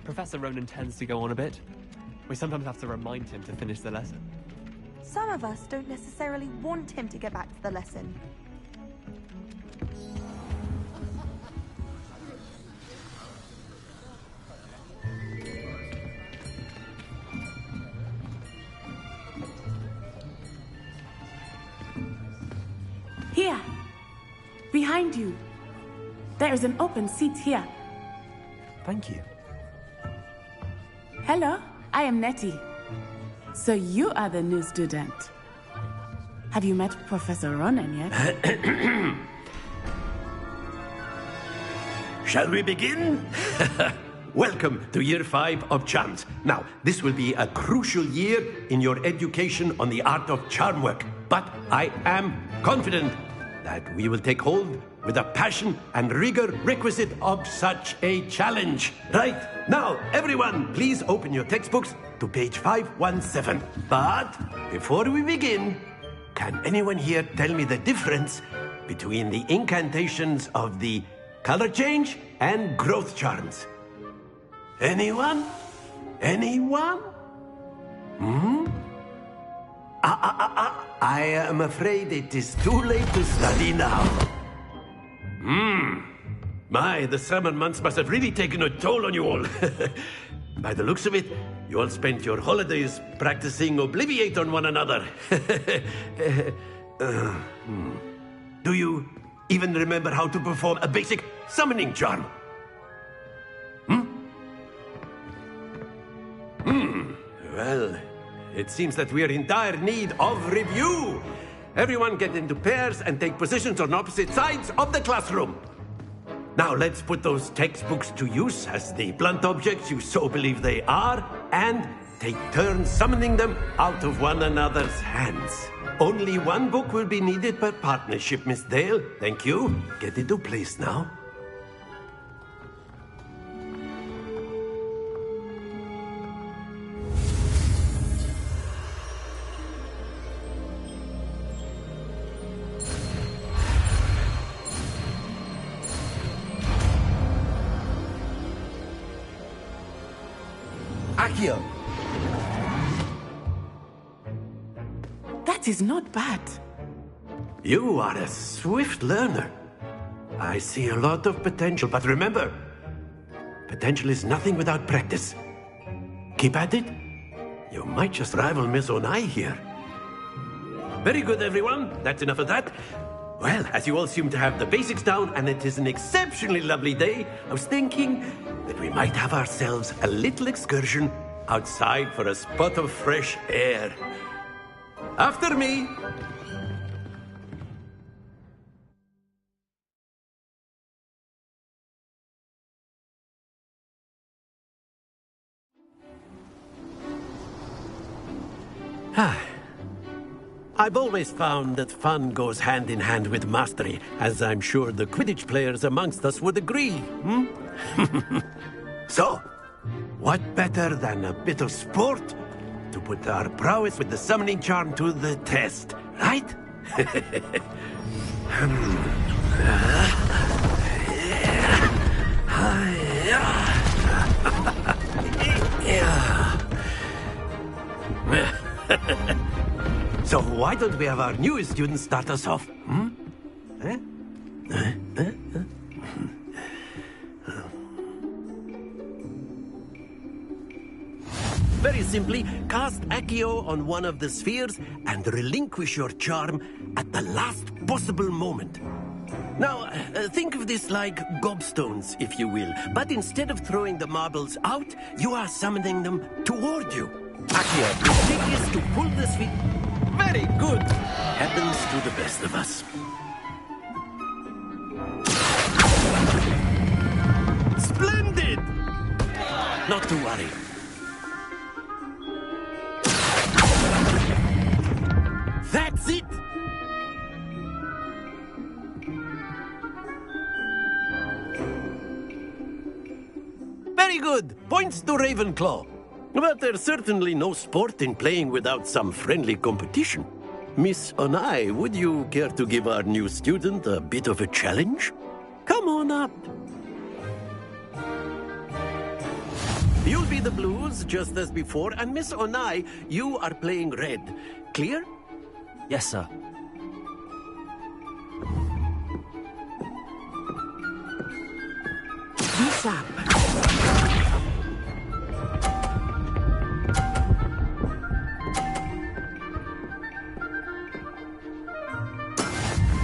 Professor Ronan tends to go on a bit. We sometimes have to remind him to finish the lesson. Some of us don't necessarily want him to get back to the lesson. Here! Behind you! There is an open seat here. Thank you. Hello, I am Nettie. So you are the new student. Have you met Professor Ronan yet? Shall we begin? Welcome to Year 5 of Charms. Now, this will be a crucial year in your education on the art of charm work. But I am confident that we will take hold with the passion and rigor requisite of such a challenge. Right, now, everyone, please open your textbooks to page 517. But before we begin, can anyone here tell me the difference between the incantations of the color change and growth charms? Anyone? Anyone? Hmm? I am afraid it is too late to study now. My, the summer months must have really taken a toll on you all. By the looks of it, you all spent your holidays practicing Obliviate on one another. Do you even remember how to perform a basic summoning charm? Well, it seems that we are in dire need of review. Everyone get into pairs and take positions on opposite sides of the classroom. Now let's put those textbooks to use as the blunt objects you so believe they are, and take turns summoning them out of one another's hands. Only one book will be needed per partnership, Miss Dale. Thank you. Get into place now. Accio! That is not bad. You are a swift learner. I see a lot of potential, but remember, potential is nothing without practice. Keep at it. You might just rival Miss Onai here. Very good, everyone. That's enough of that. Well, as you all seem to have the basics down, and it is an exceptionally lovely day, I was thinking that we might have ourselves a little excursion outside for a spot of fresh air. After me. I've always found that fun goes hand in hand with mastery, as I'm sure the Quidditch players amongst us would agree. So, what better than a bit of sport to put our prowess with the summoning charm to the test, right? So why don't we have our newest student start us off? Very simply, cast Accio on one of the spheres and relinquish your charm at the last possible moment. Now, think of this like gobstones, if you will. But instead of throwing the marbles out, you are summoning them toward you. Accio, the trick is to pull the sphere... Very good. Happens to the best of us. Splendid! Not to worry. That's it! Very good. Points to Ravenclaw. But there's certainly no sport in playing without some friendly competition. Miss Onai, would you care to give our new student a bit of a challenge? Come on up. You'll be the blues, just as before, and Miss Onai, you are playing red. Clear? Yes, sir. This up.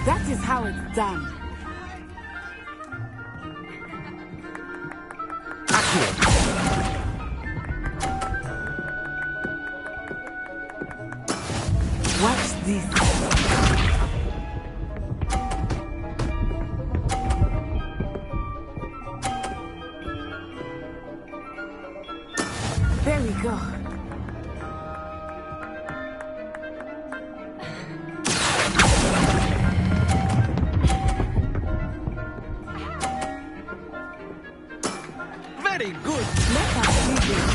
That is how it's done. Watch this. There we go. Very good. Let us do this.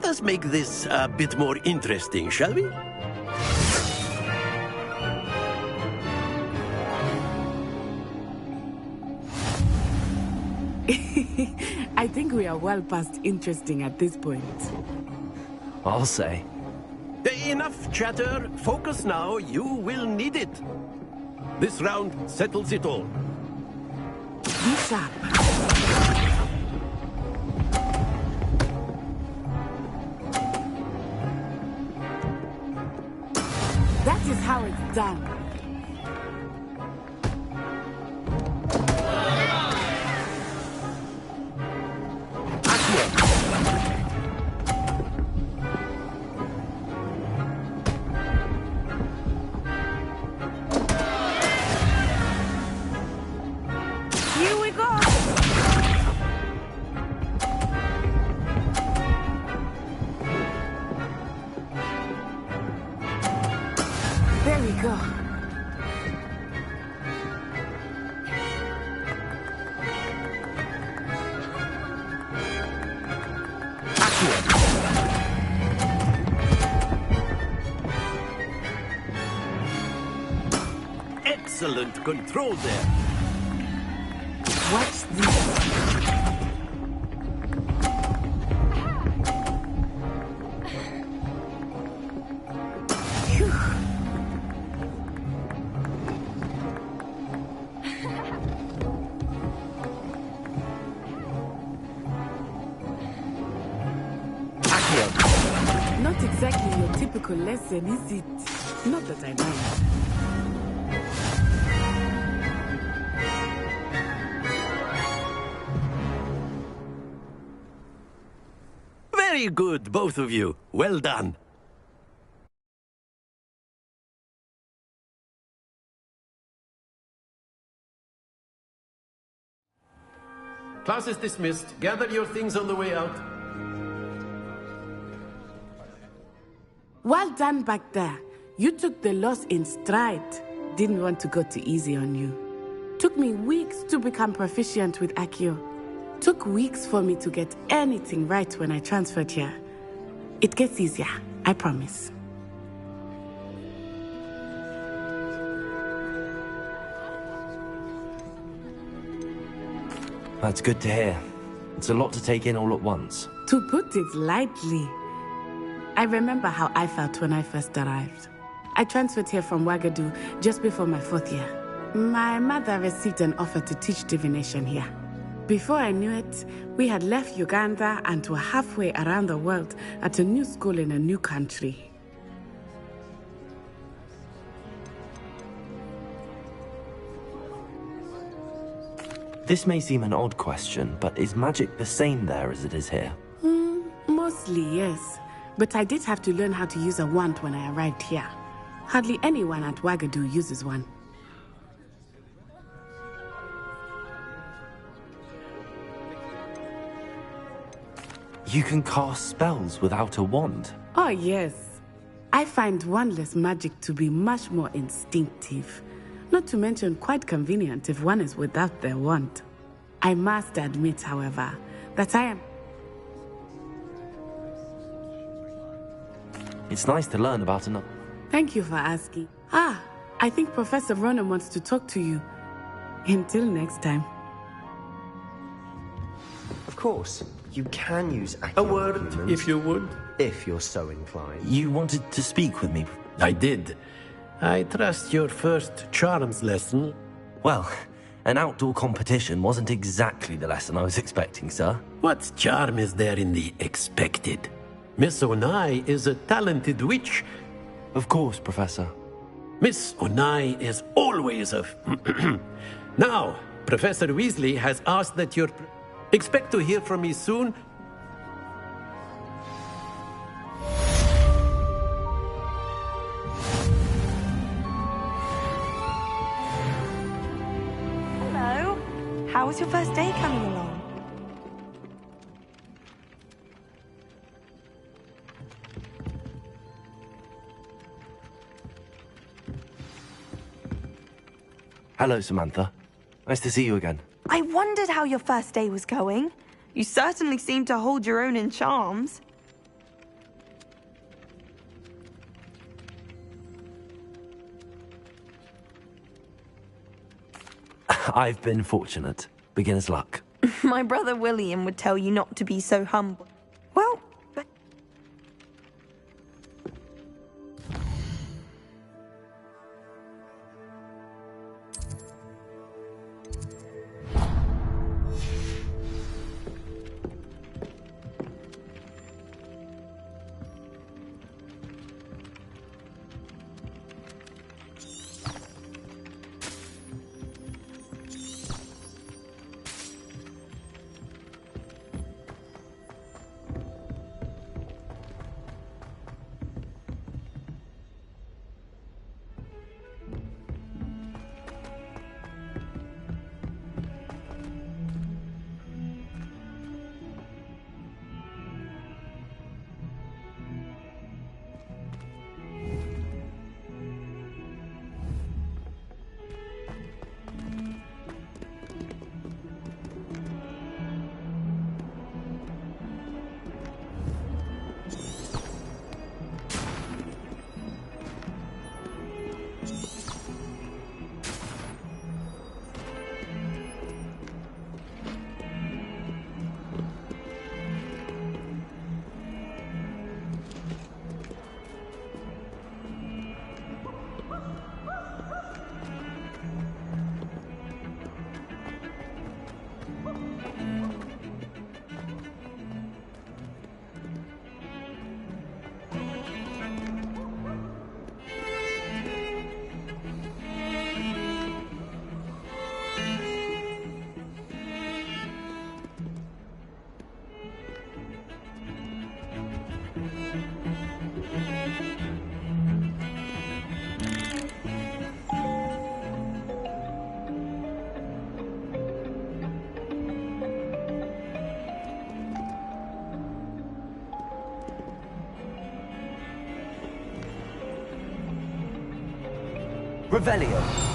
us make this a bit more interesting, shall we? I think we are well past interesting at this point. I'll say. Enough chatter. Focus now. You will need it. This round settles it all. Be sharp. That is how it's done. Here we go. There we go. Excellent control there. Watch this. Phew. Not exactly your typical lesson, is it? Not that I mind. Very good, both of you. Well done. Class is dismissed. Gather your things on the way out. Well done back there. You took the loss in stride. Didn't want to go too easy on you. Took me weeks to become proficient with Accio. Took weeks for me to get anything right when I transferred here. It gets easier, I promise. That's good to hear. It's a lot to take in all at once. To put it lightly, I remember how I felt when I first arrived. I transferred here from Ouagadougou just before my 4th year. My mother received an offer to teach divination here. Before I knew it, we had left Uganda and were halfway around the world at a new school in a new country. This may seem an odd question, but is magic the same there as it is here? Mostly, yes. But I did have to learn how to use a wand when I arrived here. Hardly anyone at Ouagadougou uses one. You can cast spells without a wand? Oh, yes. I find wandless magic to be much more instinctive. Not to mention quite convenient if one is without their wand. I must admit, however, that I am... It's nice to learn about another. Thank you for asking. I think Professor Ronan wants to talk to you. Until next time. Of course. You can use A word, humans, if you would. if you're so inclined. You wanted to speak with me? I did. I trust your first charms lesson. Well, an outdoor competition wasn't exactly the lesson I was expecting, sir. What charm is there in the expected? Miss Onai is a talented witch. Of course, Professor. Miss Onai is always a... Now, Professor Weasley has asked that you're... Expect to hear from me soon. Hello. How was your first day coming along? Hello, Samantha. Nice to see you again. I wondered how your first day was going. You certainly seem to hold your own in charms. I've been fortunate. Beginner's luck. My brother William would tell you not to be so humble. Well, Revelio.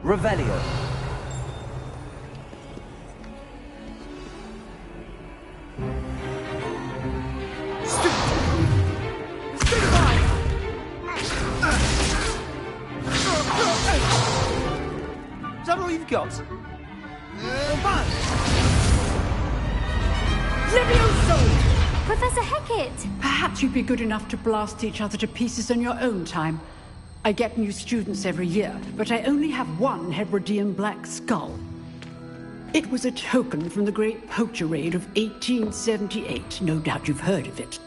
Revelio. Is that all you've got? Levioso! Professor Hecat! Perhaps you'd be good enough to blast each other to pieces in your own time. I get new students every year, but I only have one Hebridean black skull. It was a token from the Great Poacher Raid of 1878. No doubt you've heard of it.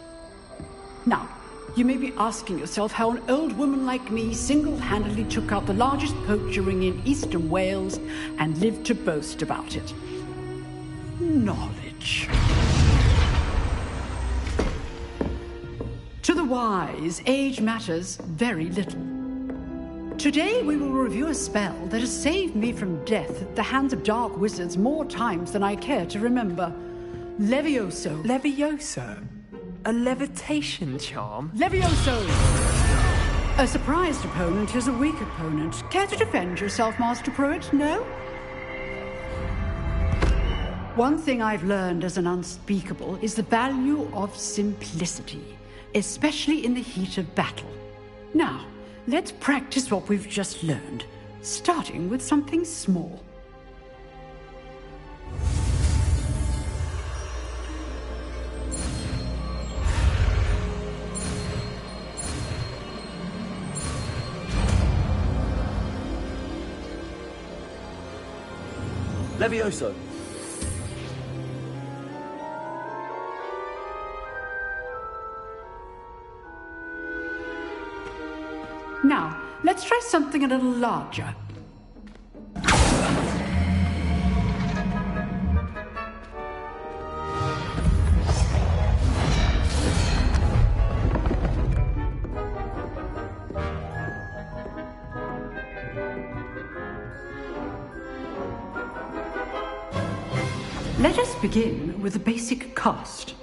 Now, you may be asking yourself how an old woman like me single-handedly took out the largest poacher ring in eastern Wales and lived to boast about it. Knowledge. To the wise, age matters very little. Today we will review a spell that has saved me from death at the hands of dark wizards more times than I care to remember. Levioso. Levioso? A levitation charm? Levioso! A surprised opponent is a weak opponent. Care to defend yourself, Master Pruitt? No? One thing I've learned as an unspeakable is the value of simplicity, especially in the heat of battle. Now, let's practice what we've just learned, starting with something small. Levioso. Now, let's try something a little larger. Let us begin with the basic cast.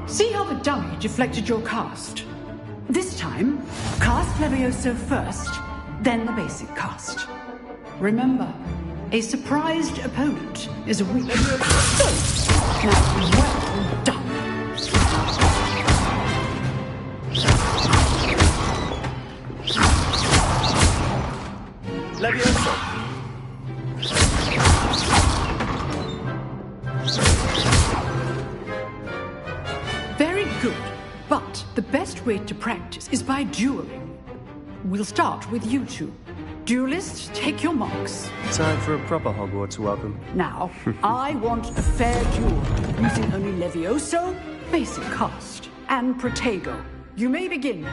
See how the dummy deflected your cast? This time, cast Levioso first, then the basic cast. Remember, a surprised opponent is a weak... Now, well done. Levioso. Very good, but the best way to practice is by dueling. We'll start with you two. Duelists, take your marks. Time for a proper Hogwarts welcome. Now, I want a fair duel, using only Levioso, basic cast, and Protego. You may begin.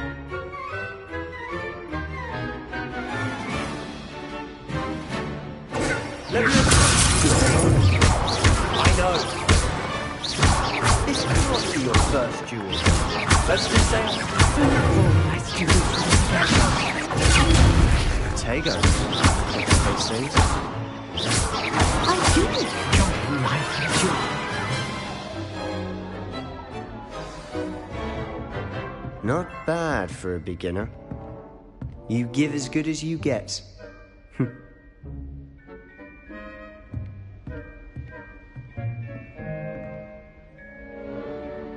I know. This cannot be your first duel. Let's just say... Protego. I do enjoy life duel. Not bad for a beginner. You give as good as you get.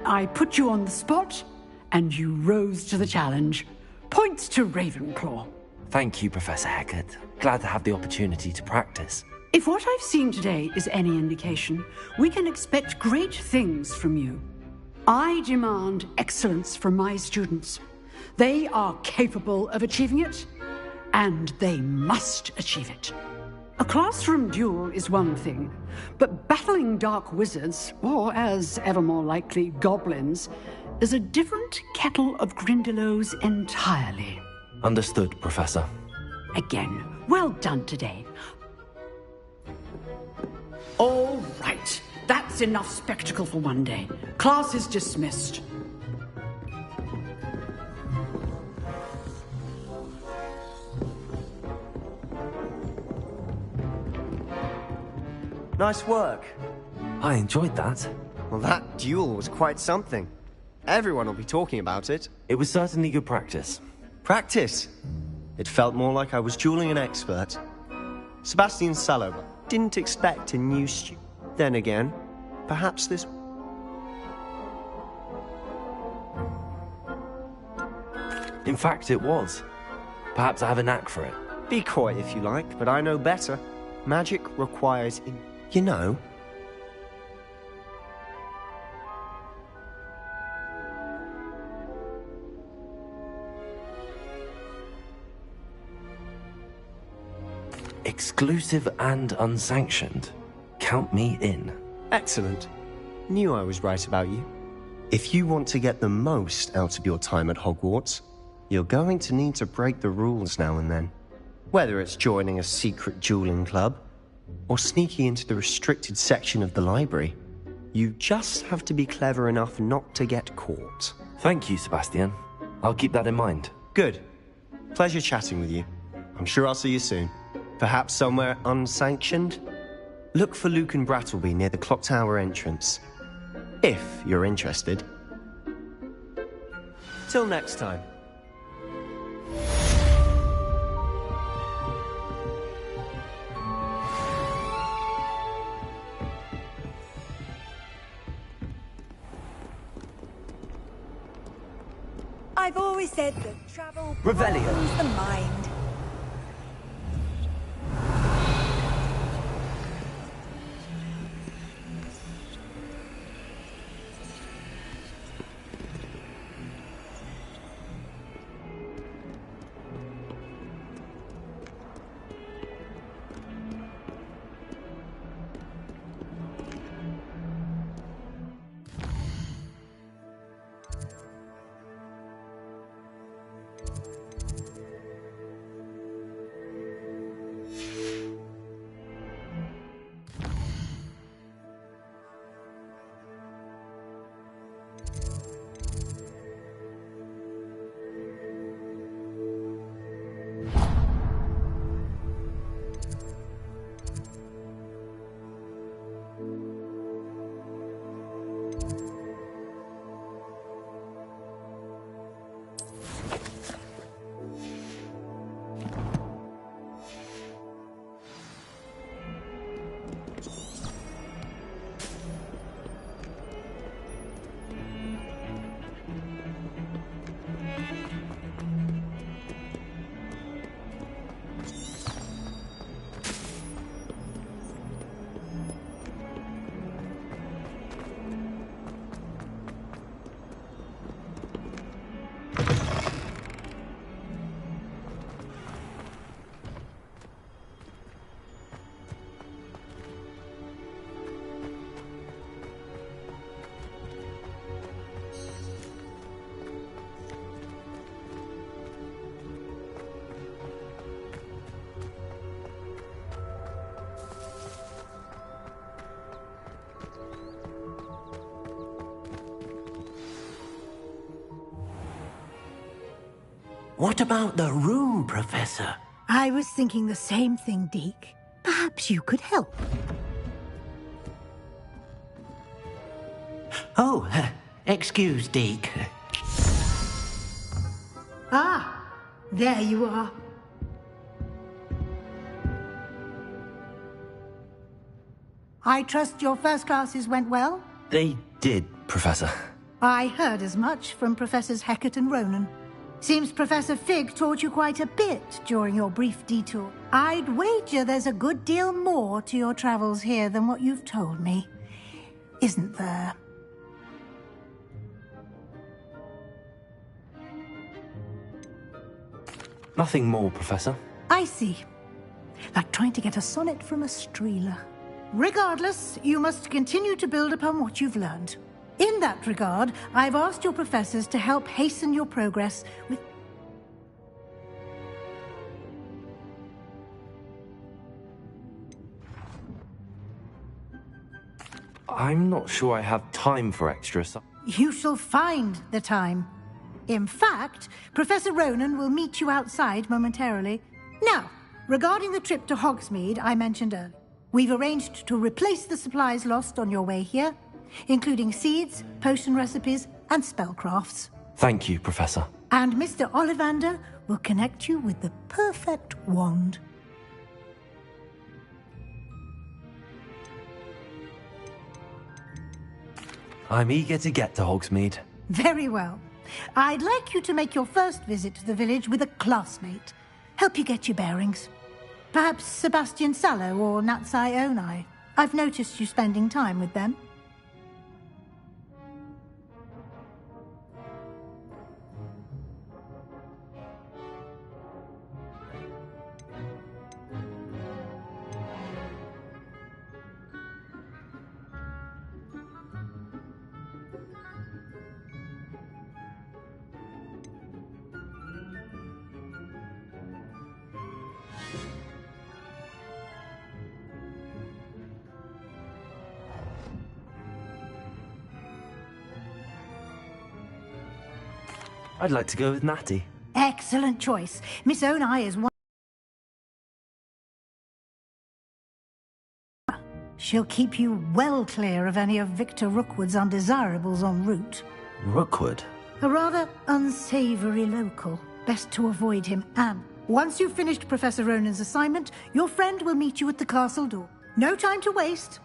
I put you on the spot, and you rose to the challenge. Points to Ravenclaw. Thank you, Professor Hecat. Glad to have the opportunity to practice. If what I've seen today is any indication, we can expect great things from you. I demand excellence from my students. They are capable of achieving it, and they must achieve it. A classroom duel is one thing, but battling dark wizards, or as ever more likely, goblins, is a different kettle of Grindylows entirely. Understood, Professor. Again, well done today. All right, that's enough spectacle for one day. Class is dismissed. Nice work. I enjoyed that. Well, that duel was quite something. Everyone will be talking about it. It was certainly good practice. Practice? It felt more like I was dueling an expert. Sebastian Sallow didn't expect a new student. Then again, perhaps this... In fact, it was. Perhaps I have a knack for it. Be coy if you like, but I know better. Magic requires... You know... Exclusive and unsanctioned. Count me in. Excellent. Knew I was right about you. If you want to get the most out of your time at Hogwarts, you're going to need to break the rules now and then. Whether it's joining a secret dueling club, or sneaking into the restricted section of the library, you just have to be clever enough not to get caught. Thank you, Sebastian. I'll keep that in mind. Good. Pleasure chatting with you. I'm sure I'll see you soon. Perhaps somewhere unsanctioned? Look for Luke and Brattleby near the clock tower entrance. If you're interested. Till next time. I've always said that travel Revelio. broadens the mind. What about the room, Professor? I was thinking the same thing, Deke. Perhaps you could help. Oh, excuse, Deke. Ah, there you are. I trust your first classes went well? They did, Professor. I heard as much from Professors Hecat and Ronan. Seems Professor Fig taught you quite a bit during your brief detour. I'd wager there's a good deal more to your travels here than what you've told me. Isn't there? Nothing more, Professor. I see. Like trying to get a sonnet from a streeler. Regardless, you must continue to build upon what you've learned. In that regard, I've asked your professors to help hasten your progress with... I'm not sure I have time for extras. You shall find the time. In fact, Professor Ronan will meet you outside momentarily. Now, regarding the trip to Hogsmeade I mentioned earlier, we've arranged to replace the supplies lost on your way here, including seeds, potion recipes, and spellcrafts. Thank you, Professor. And Mr. Ollivander will connect you with the perfect wand. I'm eager to get to Hogsmeade. Very well. I'd like you to make your first visit to the village with a classmate. Help you get your bearings. Perhaps Sebastian Sallow or Natsai Onai. I've noticed you spending time with them. I'd like to go with Natty. Excellent choice. Miss Onai is one... She'll keep you well clear of any of Victor Rookwood's undesirables en route. Rookwood? A rather unsavory local. Best to avoid him. And once you've finished Professor Ronan's assignment, your friend will meet you at the castle door. No time to waste.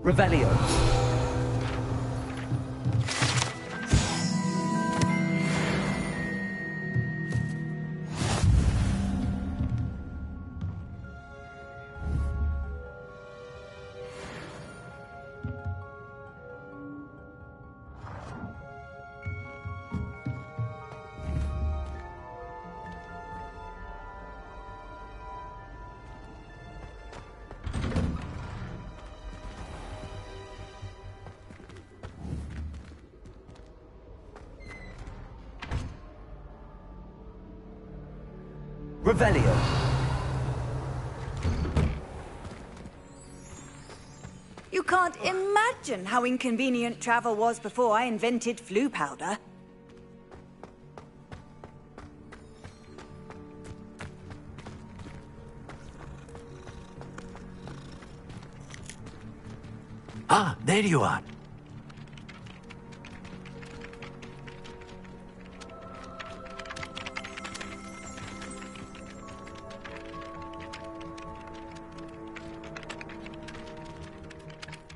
Revelio. Revelio. You can't imagine how inconvenient travel was before I invented flu powder. Ah, there you are.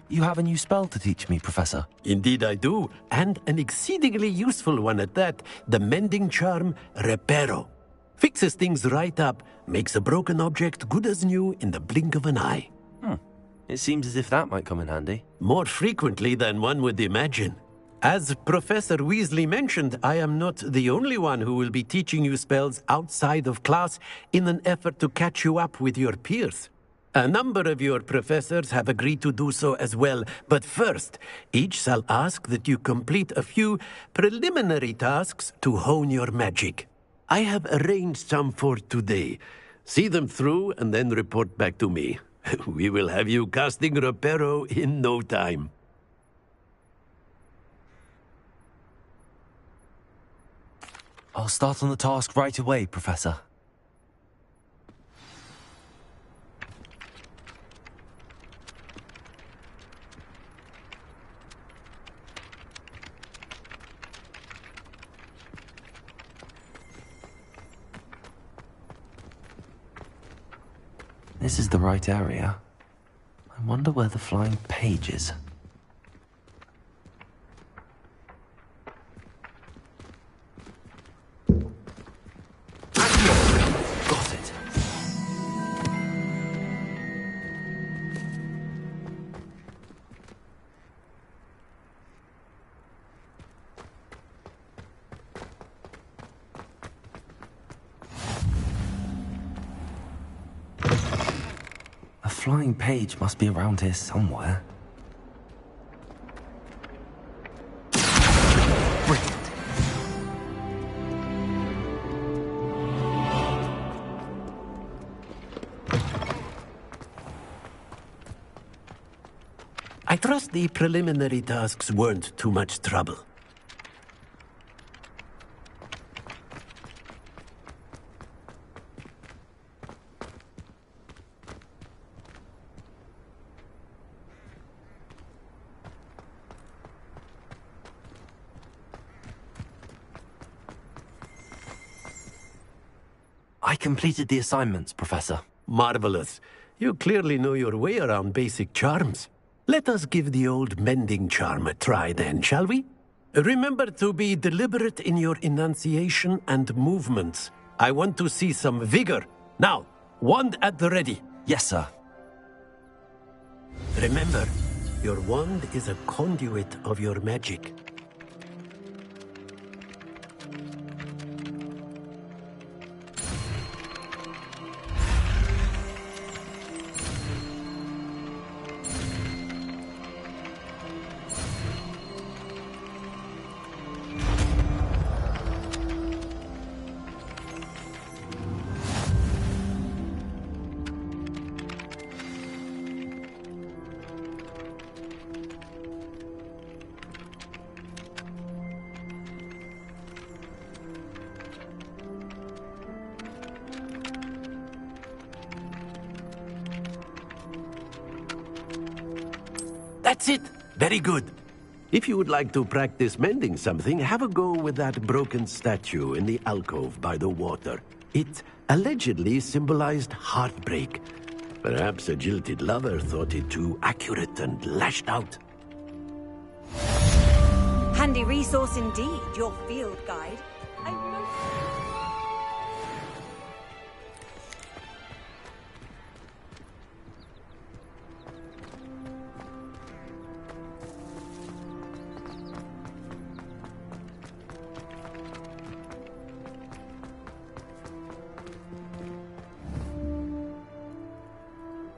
You have a new spell to teach me, Professor. Indeed I do, and an exceedingly useful one at that. The mending charm, Reparo. Fixes things right up, makes a broken object good as new in the blink of an eye. It seems as if that might come in handy. More frequently than one would imagine. As Professor Weasley mentioned, I am not the only one who will be teaching you spells outside of class in an effort to catch you up with your peers. A number of your professors have agreed to do so as well, but first, each shall ask that you complete a few preliminary tasks to hone your magic. I have arranged some for today. See them through and then report back to me. We will have you casting Reparo in no time. I'll start on the task right away, Professor. This is the right area. I wonder where the flying page is. Got it. A flying page must be around here somewhere. Brilliant. I trust the preliminary tasks weren't too much trouble. I completed the assignments, Professor. Marvelous. You clearly know your way around basic charms. Let us give the old mending charm a try then, shall we? Remember to be deliberate in your enunciation and movements. I want to see some vigor. Now, wand at the ready. Yes, sir. Remember, your wand is a conduit of your magic. That's it! Very good. If you would like to practice mending something, have a go with that broken statue in the alcove by the water. It allegedly symbolized heartbreak. Perhaps a jilted lover thought it too accurate and lashed out. Handy resource indeed, your field guide.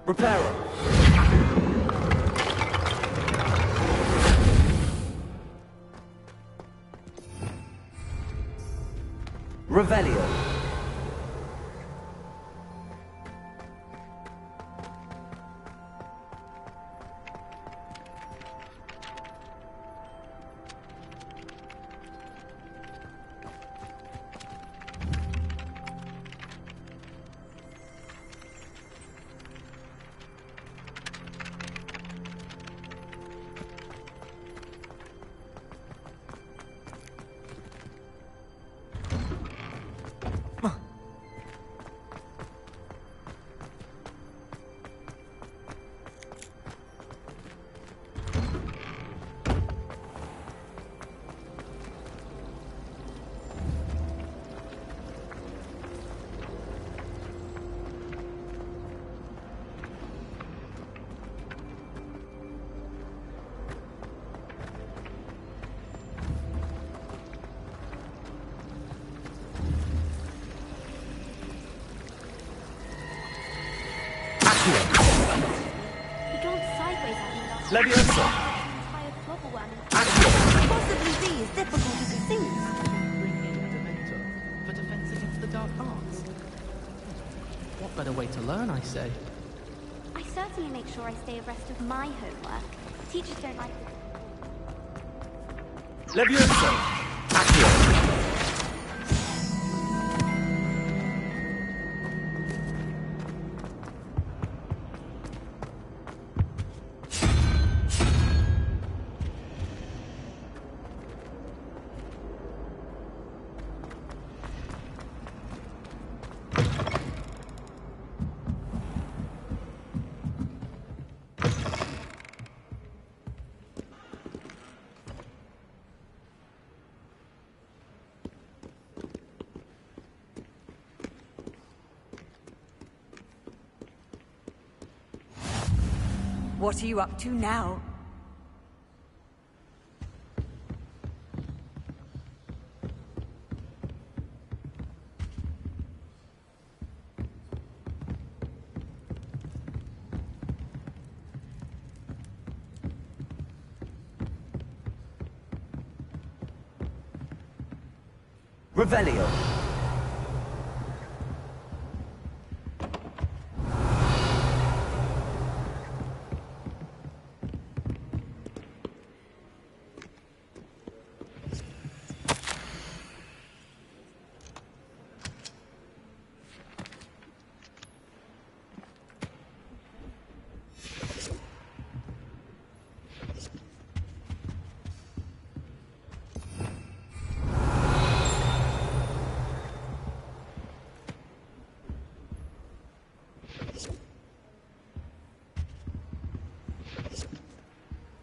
Reparo. Revelio. Leviosa! Possibly be as difficult as it seems. For defense against the dark arts. What better way to learn, I say? I certainly make sure I stay abreast of my homework. Teachers don't like it. Leviosa! Accio! What are you up to now? Revelio.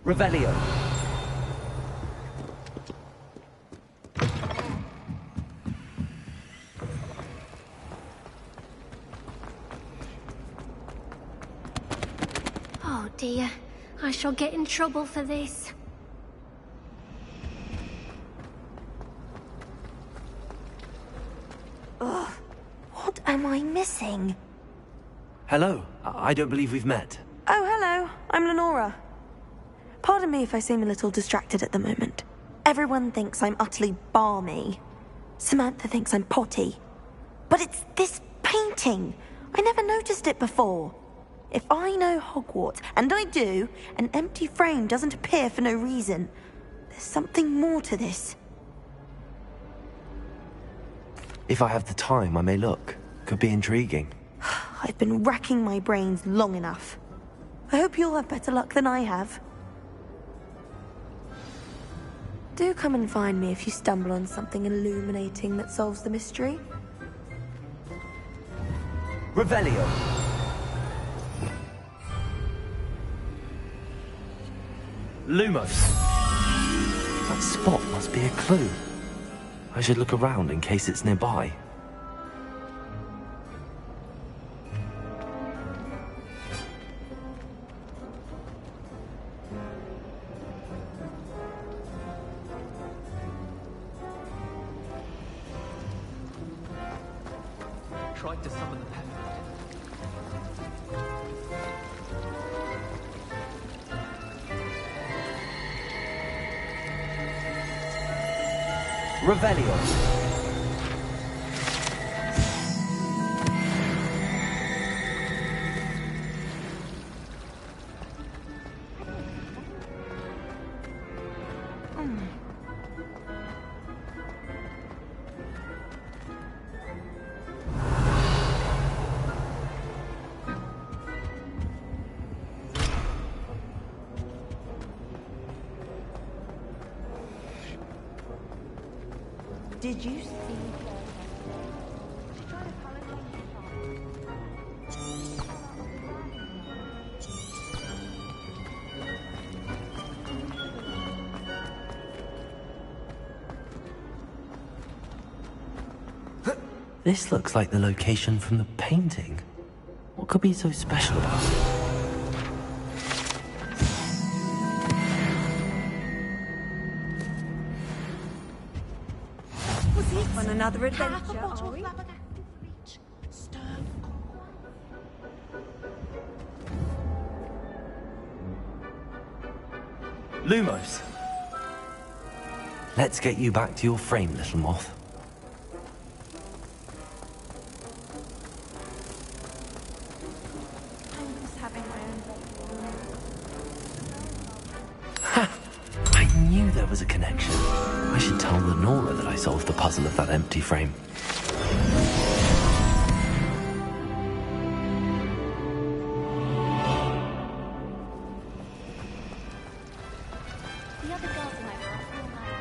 Revelio. Oh dear, I shall get in trouble for this. Ugh, what am I missing? Hello. I don't believe we've met. Oh, hello. I'm Lenora. Pardon me if I seem a little distracted at the moment. Everyone thinks I'm utterly balmy. Samantha thinks I'm potty. But it's this painting. I never noticed it before. If I know Hogwarts, and I do, an empty frame doesn't appear for no reason. There's something more to this. If I have the time, I may look. Could be intriguing. I've been racking my brains long enough. I hope you'll have better luck than I have. Do come and find me if you stumble on something illuminating that solves the mystery. Revelio. Lumos. That spot must be a clue. I should look around in case it's nearby. Tried to summon the pepper. Revelio. Did you see? This looks like the location from the painting. What could be so special about it? On another adventure, are we? Lumos. Let's get you back to your frame, little moth. I'm just having my own Ha! I knew there was a connection. I should tell Lenora that I solved the puzzle of that empty frame. The other girls and I were up all night.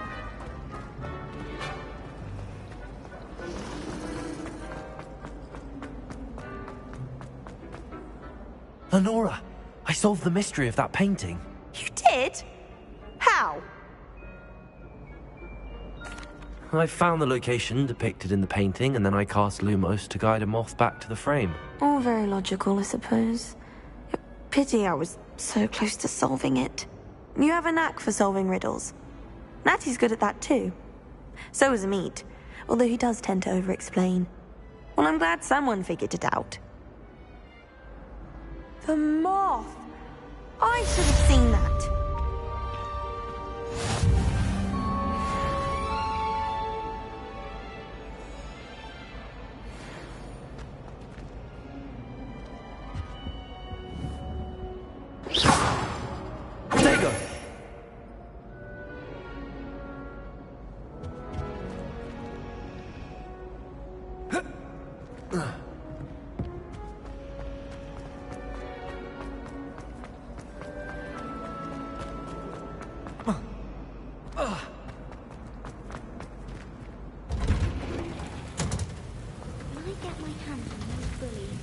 Lenora, I solved the mystery of that painting. You did? How? I found the location depicted in the painting, and then I cast Lumos to guide a moth back to the frame. All very logical, I suppose. Pity I was so close to solving it. You have a knack for solving riddles. Natty's good at that too. So is Amit, although he does tend to over-explain. Well, I'm glad someone figured it out. The moth! I should have seen that. There you go. Can I get my hands on those bullies?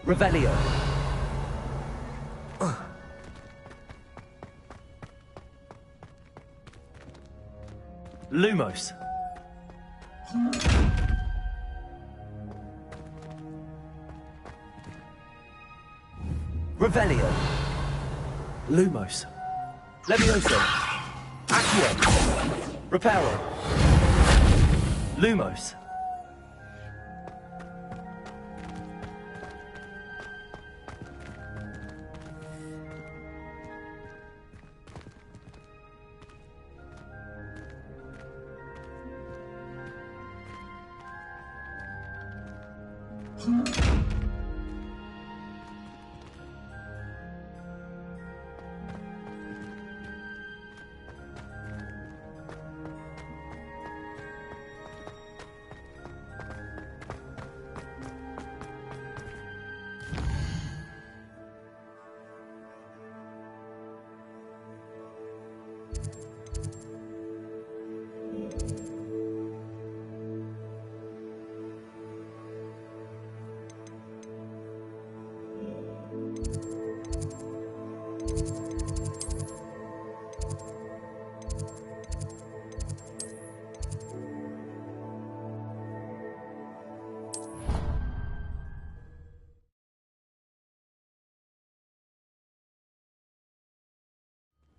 Revelio. Lumos. Revelio. Lumos. Levioso. Accio. Reparo. Lumos.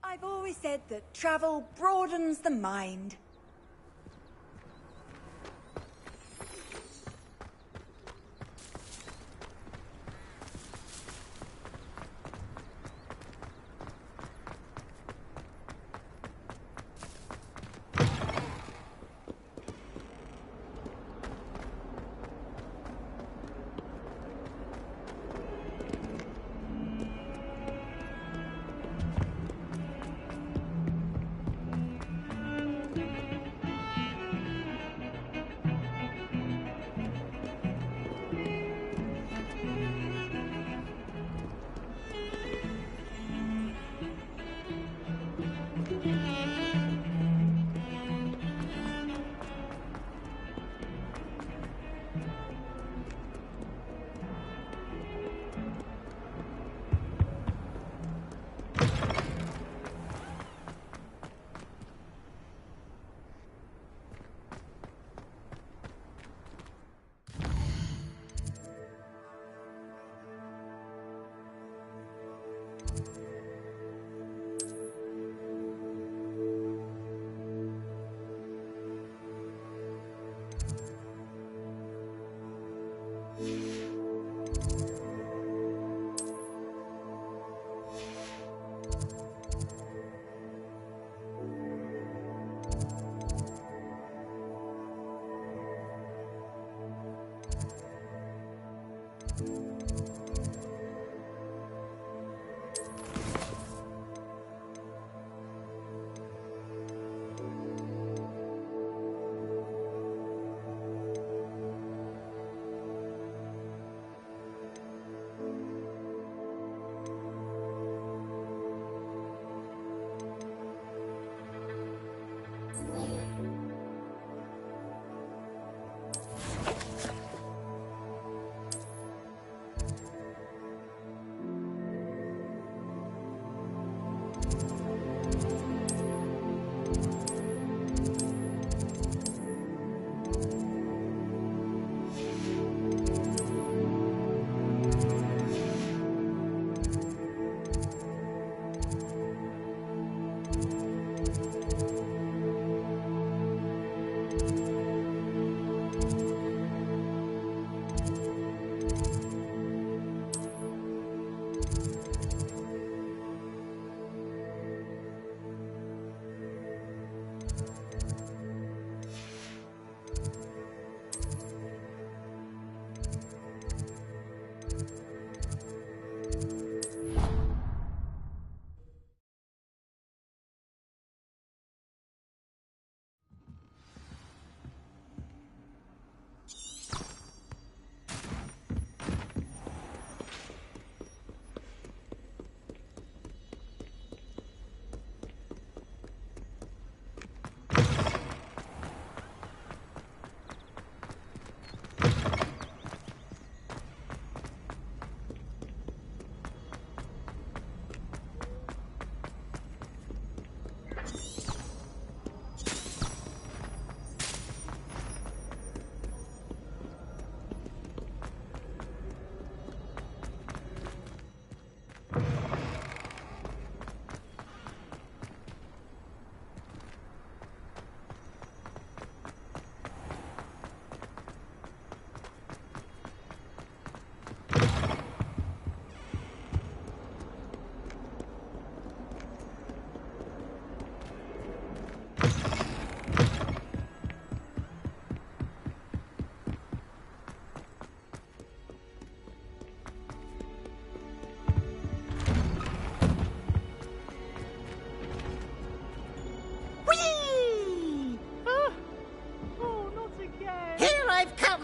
I've always said that travel broadens the mind.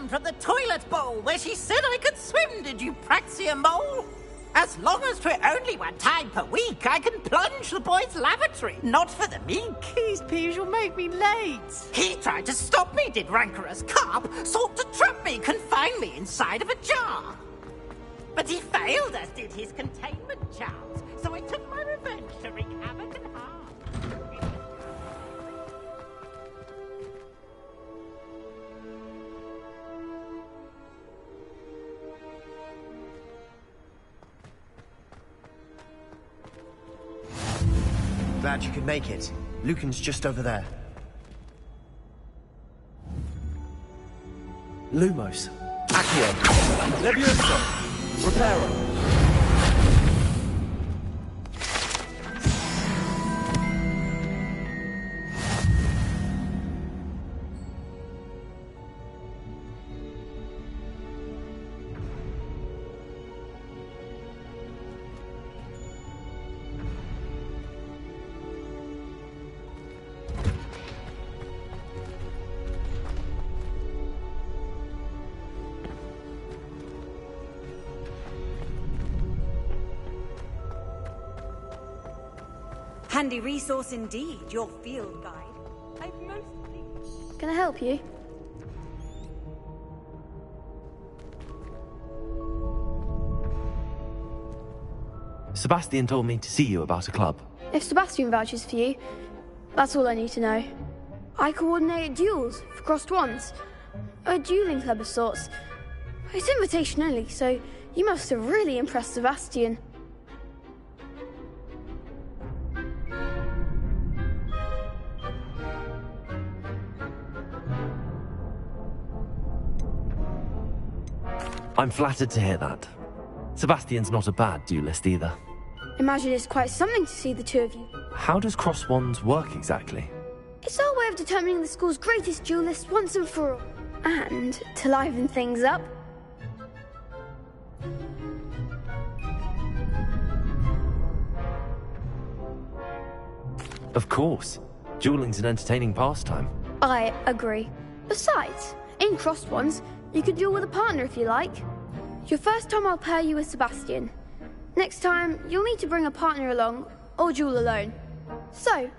From the toilet bowl where she said I could swim, did you praxia mole? As long as 'twere only one time per week, I can plunge the boy's lavatory, not for the meek. These peas will make me late. He tried to stop me, did rancorous carp, sought to trap me, confine me inside of a jar. But he failed, as did his containment charms, so I took my revenge to wreak havoc and harm. Glad you could make it. Lucan's just over there. Lumos. Accio. Levioso. Reparo. Handy resource indeed, your field guide. I'm most pleased. Can I help you? Sebastian told me to see you about a club. If Sebastian vouches for you, that's all I need to know. I coordinate duels for crossed wands. A dueling club of sorts. It's invitation only, so you must have really impressed Sebastian. I'm flattered to hear that. Sebastian's not a bad duelist either. Imagine it's quite something to see the two of you. How does cross wands work exactly? It's our way of determining the school's greatest duelist once and for all. And to liven things up, Of course. Dueling's an entertaining pastime. I agree. Besides, in crossed wands, you can duel with a partner if you like. Your first time I'll pair you with Sebastian. Next time, you'll need to bring a partner along, or duel alone. So,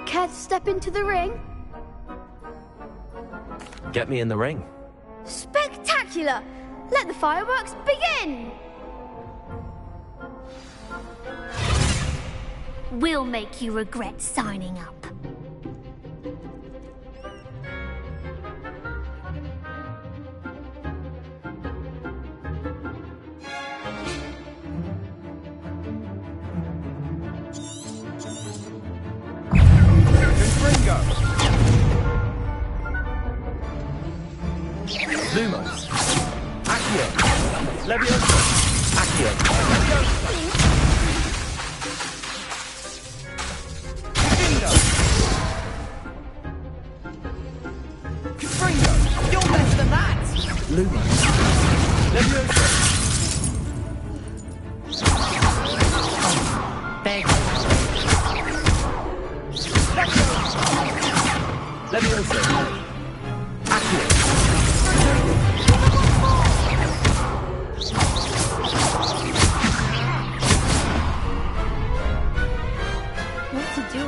care to step into the ring? Get me in the ring. Spectacular! Let the fireworks begin! We'll make you regret signing up. Lumos. Accio. Levioso. Accio. Levioso. Gidingo. Confringo. You're less than that. Lumos. Levioso. Beg. Levioso. Accio. What to do?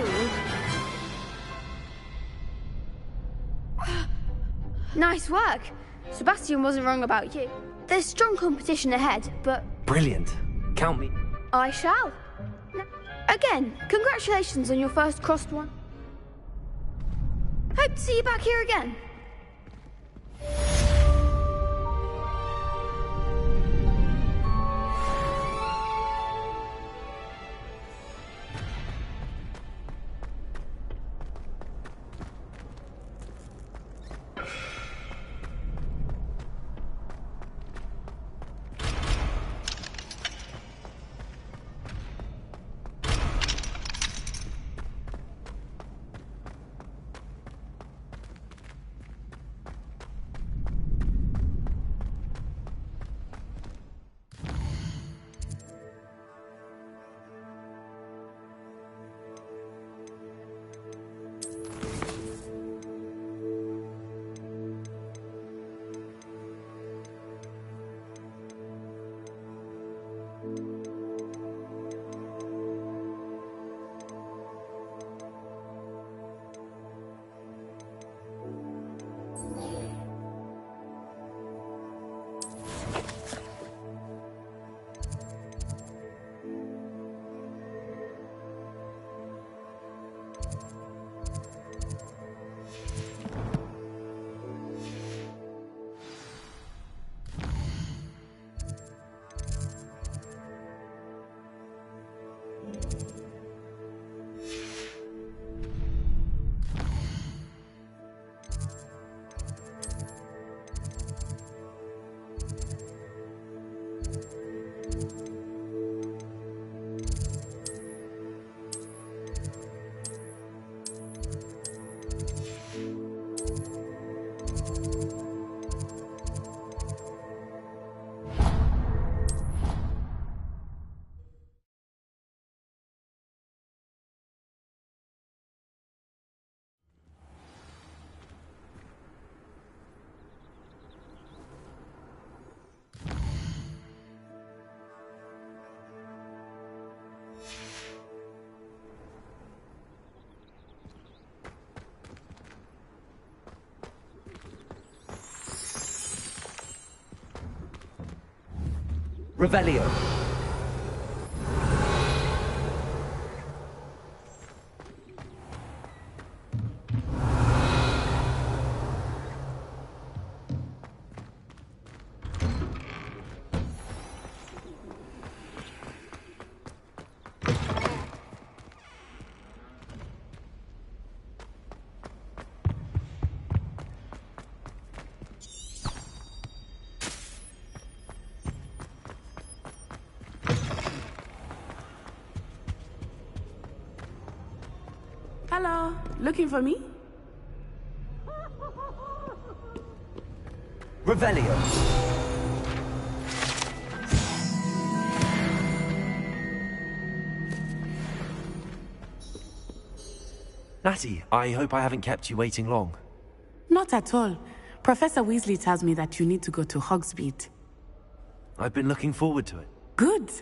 Nice work. Sebastian wasn't wrong about you. There's strong competition ahead, but Brilliant. Count me. I shall. Again, congratulations on your first crossed one. Hope to see you back here again. Revelio. Hello, looking for me? Revelio. Natty, I hope I haven't kept you waiting long. Not at all. Professor Weasley tells me that you need to go to Hogsmeade. I've been looking forward to it. Good.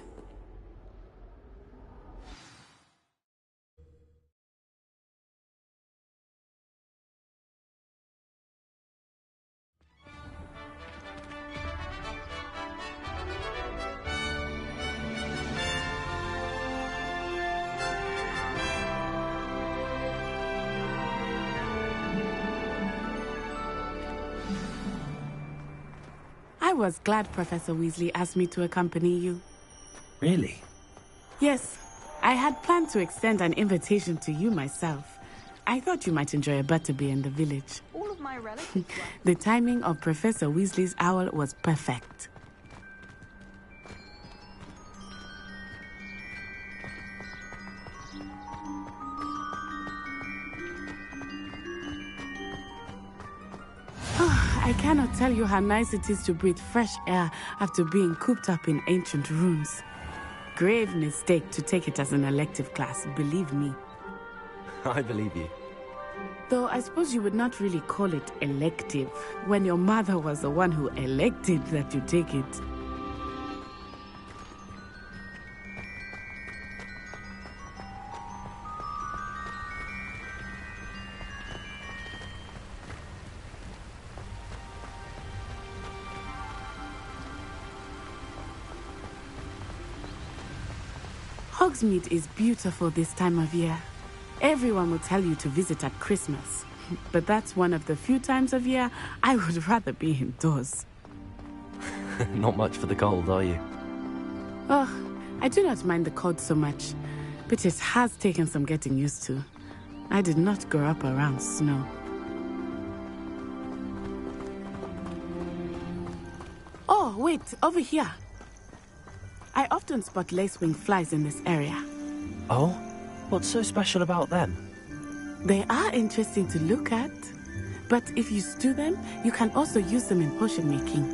I was glad Professor Weasley asked me to accompany you. Really? Yes, I had planned to extend an invitation to you myself. I thought you might enjoy a butterbeer in the village. All of my relatives. The timing of Professor Weasley's owl was perfect. I cannot tell you how nice it is to breathe fresh air after being cooped up in ancient rooms. Grave mistake to take it as an elective class, believe me. I believe you. Though I suppose you would not really call it elective when your mother was the one who elected that you take it. Hogsmeade is beautiful this time of year. Everyone will tell you to visit at Christmas. But that's one of the few times of year I would rather be indoors. Not much for the cold, are you? Oh, I do not mind the cold so much, but it has taken some getting used to. I did not grow up around snow. Oh, wait, over here. I often spot lacewing flies in this area. Oh? What's so special about them? They are interesting to look at, but if you stew them, you can also use them in potion making.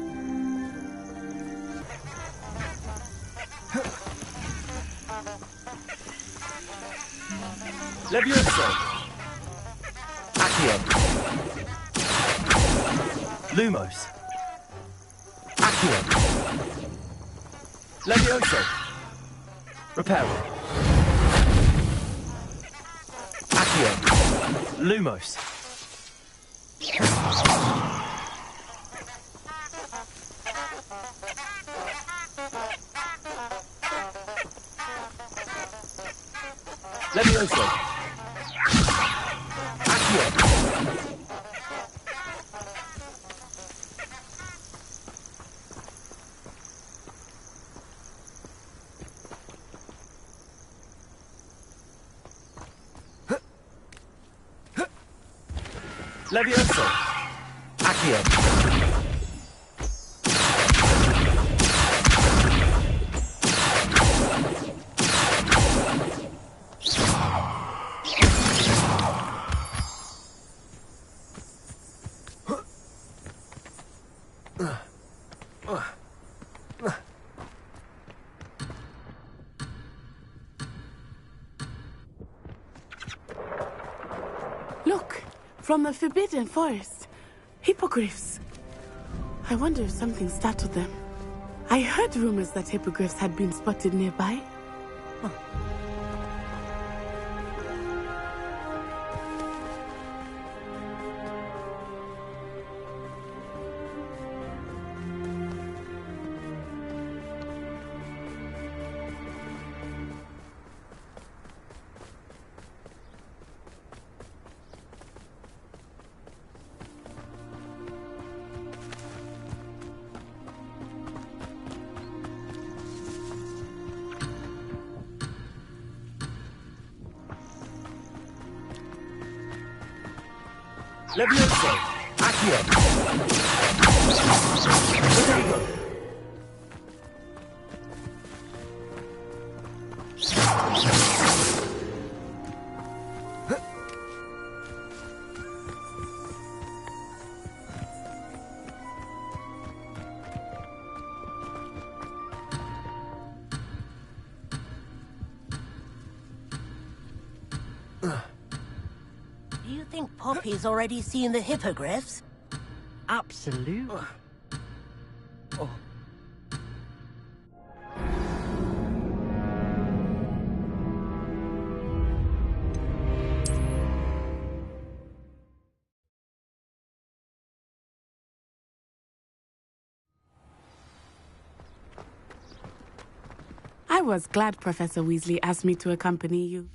Levioso! Accio! Lumos! Accio! Levioso! Reparo! Accio! Lumos! Levioso! Accio! Levioso! Accio! Look, from the Forbidden Forest. Hippogriffs. I wonder if something startled them. I heard rumors that hippogriffs had been spotted nearby. Levioso! Accio! Potato! Do you think Poppy's already seen the hippogriffs? Absolutely. I was glad Professor Weasley asked me to accompany you.